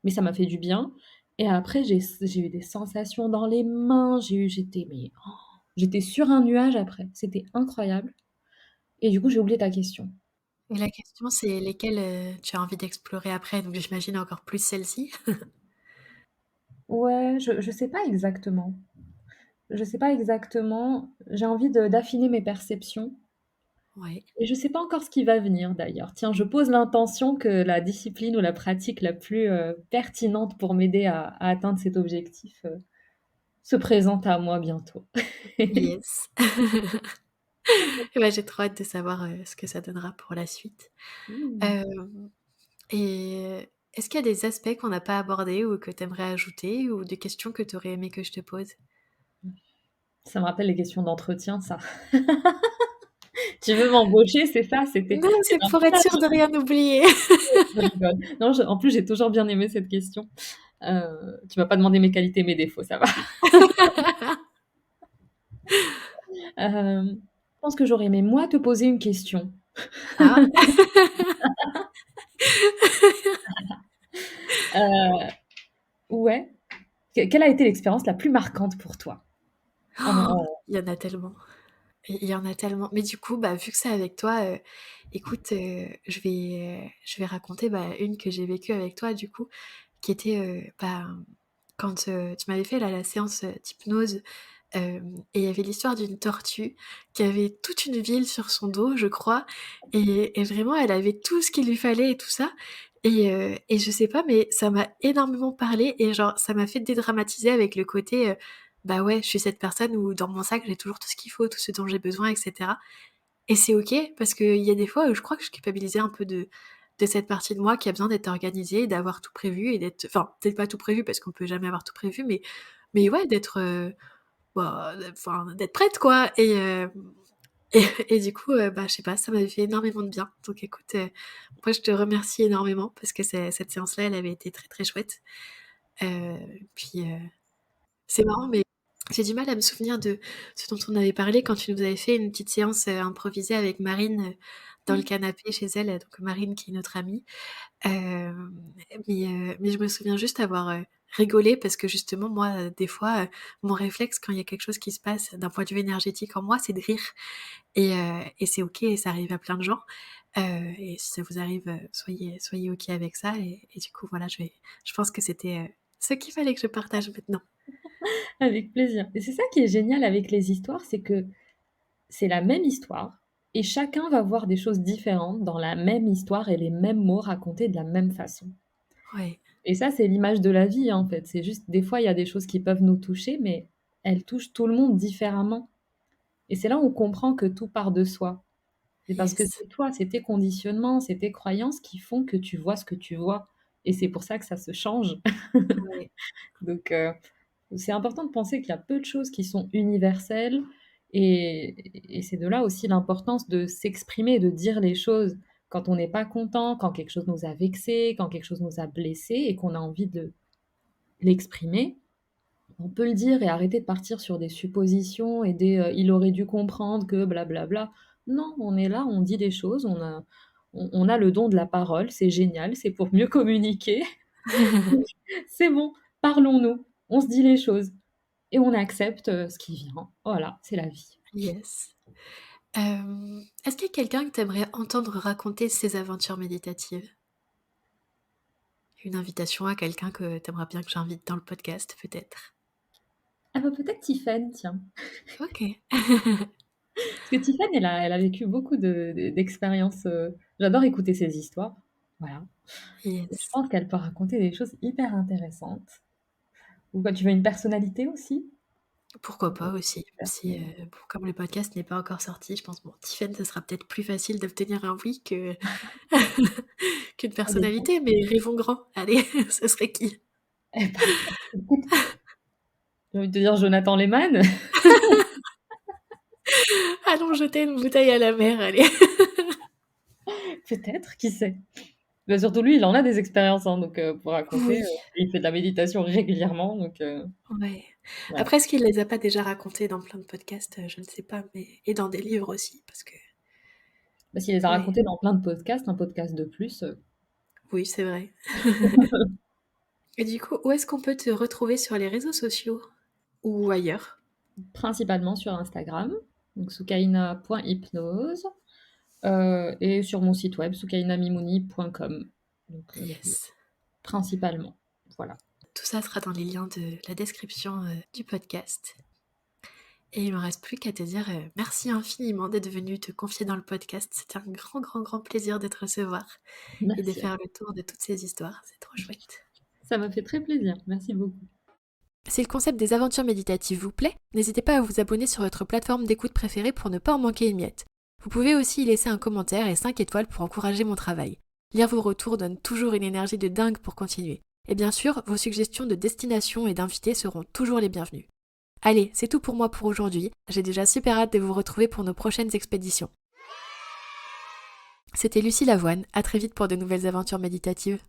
mais ça m'a fait du bien. Et après, j'ai eu des sensations dans les mains. J'étais sur un nuage après. C'était incroyable. Et du coup, j'ai oublié ta question. Et la question, c'est lesquelles tu as envie d'explorer après, donc j'imagine encore plus celle-ci. Ouais, je sais pas exactement. Je sais pas exactement. J'ai envie d'affiner mes perceptions. Ouais. Et je sais pas encore ce qui va venir d'ailleurs. Tiens, je pose l'intention que la discipline ou la pratique la plus pertinente pour m'aider à atteindre cet objectif se présente à moi bientôt. Yes. Bah, j'ai trop hâte de savoir ce que ça donnera pour la suite. Mmh. Euh, et est-ce qu'il y a des aspects qu'on n'a pas abordés ou que tu aimerais ajouter ou des questions que tu aurais aimé que je te pose? Ça me rappelle les questions d'entretien, ça. Tu veux m'embaucher, c'est ça? Non, C'est c'est un pour être piège. sûre de rien oublier. Je rigole. Non, en plus, j'ai toujours bien aimé cette question. Tu m'as pas demandé mes qualités, mes défauts, ça va. Je pense que j'aurais aimé, moi, te poser une question. Ah, Euh, ouais. Quelle a été l'expérience la plus marquante pour toi? il y en a tellement. Il y en a tellement. Mais du coup, bah, vu que c'est avec toi, écoute, je vais raconter bah, une que j'ai vécue avec toi, du coup, qui était bah, quand tu m'avais fait là, la séance d'hypnose. Et il y avait l'histoire d'une tortue qui avait toute une ville sur son dos, je crois, et vraiment, elle avait tout ce qu'il lui fallait et tout ça. Et je sais pas, mais ça m'a énormément parlé et genre, ça m'a fait dédramatiser avec le côté, bah ouais, je suis cette personne où dans mon sac, j'ai toujours tout ce qu'il faut, tout ce dont j'ai besoin, etc. Et c'est ok, parce qu'il y a des fois où je crois que je culpabilisais un peu de cette partie de moi qui a besoin d'être organisée, d'avoir tout prévu et d'être... Enfin, peut-être pas tout prévu parce qu'on peut jamais avoir tout prévu, mais ouais, d'être... bah, enfin, d'être prête, quoi. Et du coup, bah, je sais pas, ça m'avait fait énormément de bien. Donc écoute, moi je te remercie énormément parce que cette séance-là, elle avait été très très chouette. Puis c'est marrant, mais j'ai du mal à me souvenir de ce dont on avait parlé quand tu nous avais fait une petite séance improvisée avec Marine dans le canapé chez elle, donc Marine qui est notre amie. Euh, mais je me souviens juste avoir rigolé parce que justement, moi, des fois, mon réflexe quand il y a quelque chose qui se passe d'un point de vue énergétique en moi, c'est de rire. Et c'est ok, et ça arrive à plein de gens. Et si ça vous arrive, soyez ok avec ça. Et du coup, voilà, je pense que c'était ce qu'il fallait que je partage maintenant. Avec plaisir. Et c'est ça qui est génial avec les histoires, c'est que c'est la même histoire et chacun va voir des choses différentes dans la même histoire et les mêmes mots racontés de la même façon. Ouais, Et ça, c'est l'image de la vie, en fait. C'est juste, des fois, il y a des choses qui peuvent nous toucher, mais elles touchent tout le monde différemment. Et c'est là où on comprend que tout part de soi. C'est parce que yes. c'est toi, c'est tes conditionnements, c'est tes croyances qui font que tu vois ce que tu vois. Et c'est pour ça que ça se change. Ouais, Donc, c'est important de penser qu'il y a peu de choses qui sont universelles. Et c'est de là aussi l'importance de s'exprimer, de dire les choses quand on n'est pas content, quand quelque chose nous a vexé, quand quelque chose nous a blessé et qu'on a envie de l'exprimer. On peut le dire et arrêter de partir sur des suppositions et des il aurait dû comprendre que blablabla. Non, on est là, on dit des choses, on a le don de la parole, c'est génial, c'est pour mieux communiquer. C'est bon, parlons-nous, on se dit les choses et on accepte ce qui vient. Voilà, c'est la vie. yes. Est-ce qu'il y a quelqu'un que tu aimerais entendre raconter ses aventures méditatives? Une invitation à quelqu'un que tu aimerais bien que j'invite dans le podcast, peut-être? Ah bah peut-être Tiffen, tiens. Ok. Parce que Tiffen, elle a vécu beaucoup d'expériences. J'adore écouter ses histoires. Voilà. Je Yes. pense qu'elle peut raconter des choses hyper intéressantes. Ou quoi, tu veux une personnalité aussi? Pourquoi pas aussi, même si, Personnalité. bon, comme le podcast n'est pas encore sorti, je pense, bon, Tiffen, ce sera peut-être plus facile d'obtenir un oui que qu'une Ça dépend. personnalité, mais rêvons grand. Allez, ce serait qui? Eh ben, écoute, j'ai envie de te dire Jonathan Lehmann. Allons jeter une bouteille à la mer, allez. Peut-être, qui sait? Bah, surtout lui, il en a des expériences, hein, donc pour raconter, Oui, il fait de la méditation régulièrement, donc ouais. voilà. Après, est-ce qu'il les a pas déjà racontés dans plein de podcasts? Je ne sais pas, mais et dans des livres aussi, parce que Bah, s'il les a ouais, racontés dans plein de podcasts, un podcast de plus, Oui, c'est vrai. Et du coup, où est-ce qu'on peut te retrouver sur les réseaux sociaux ou ailleurs? Principalement sur Instagram, donc soukaina.hypnose, et sur mon site web soukainamimouni.com. Donc, Yes. principalement, voilà. Tout ça sera dans les liens de la description du podcast. Et il me reste plus qu'à te dire merci infiniment d'être venu te confier dans le podcast. C'était un grand, grand, grand plaisir de te recevoir et de Merci. faire le tour de toutes ces histoires. C'est trop chouette. Ça m'a fait très plaisir. Merci beaucoup. Si le concept des aventures méditatives vous plaît, n'hésitez pas à vous abonner sur votre plateforme d'écoute préférée pour ne pas en manquer une miette. Vous pouvez aussi y laisser un commentaire et 5 étoiles pour encourager mon travail. Lire vos retours donne toujours une énergie de dingue pour continuer. Et bien sûr, vos suggestions de destination et d'invités seront toujours les bienvenues. Allez, c'est tout pour moi pour aujourd'hui. J'ai déjà super hâte de vous retrouver pour nos prochaines expéditions. C'était Lucie Lavoine, à très vite pour de nouvelles aventures méditatives.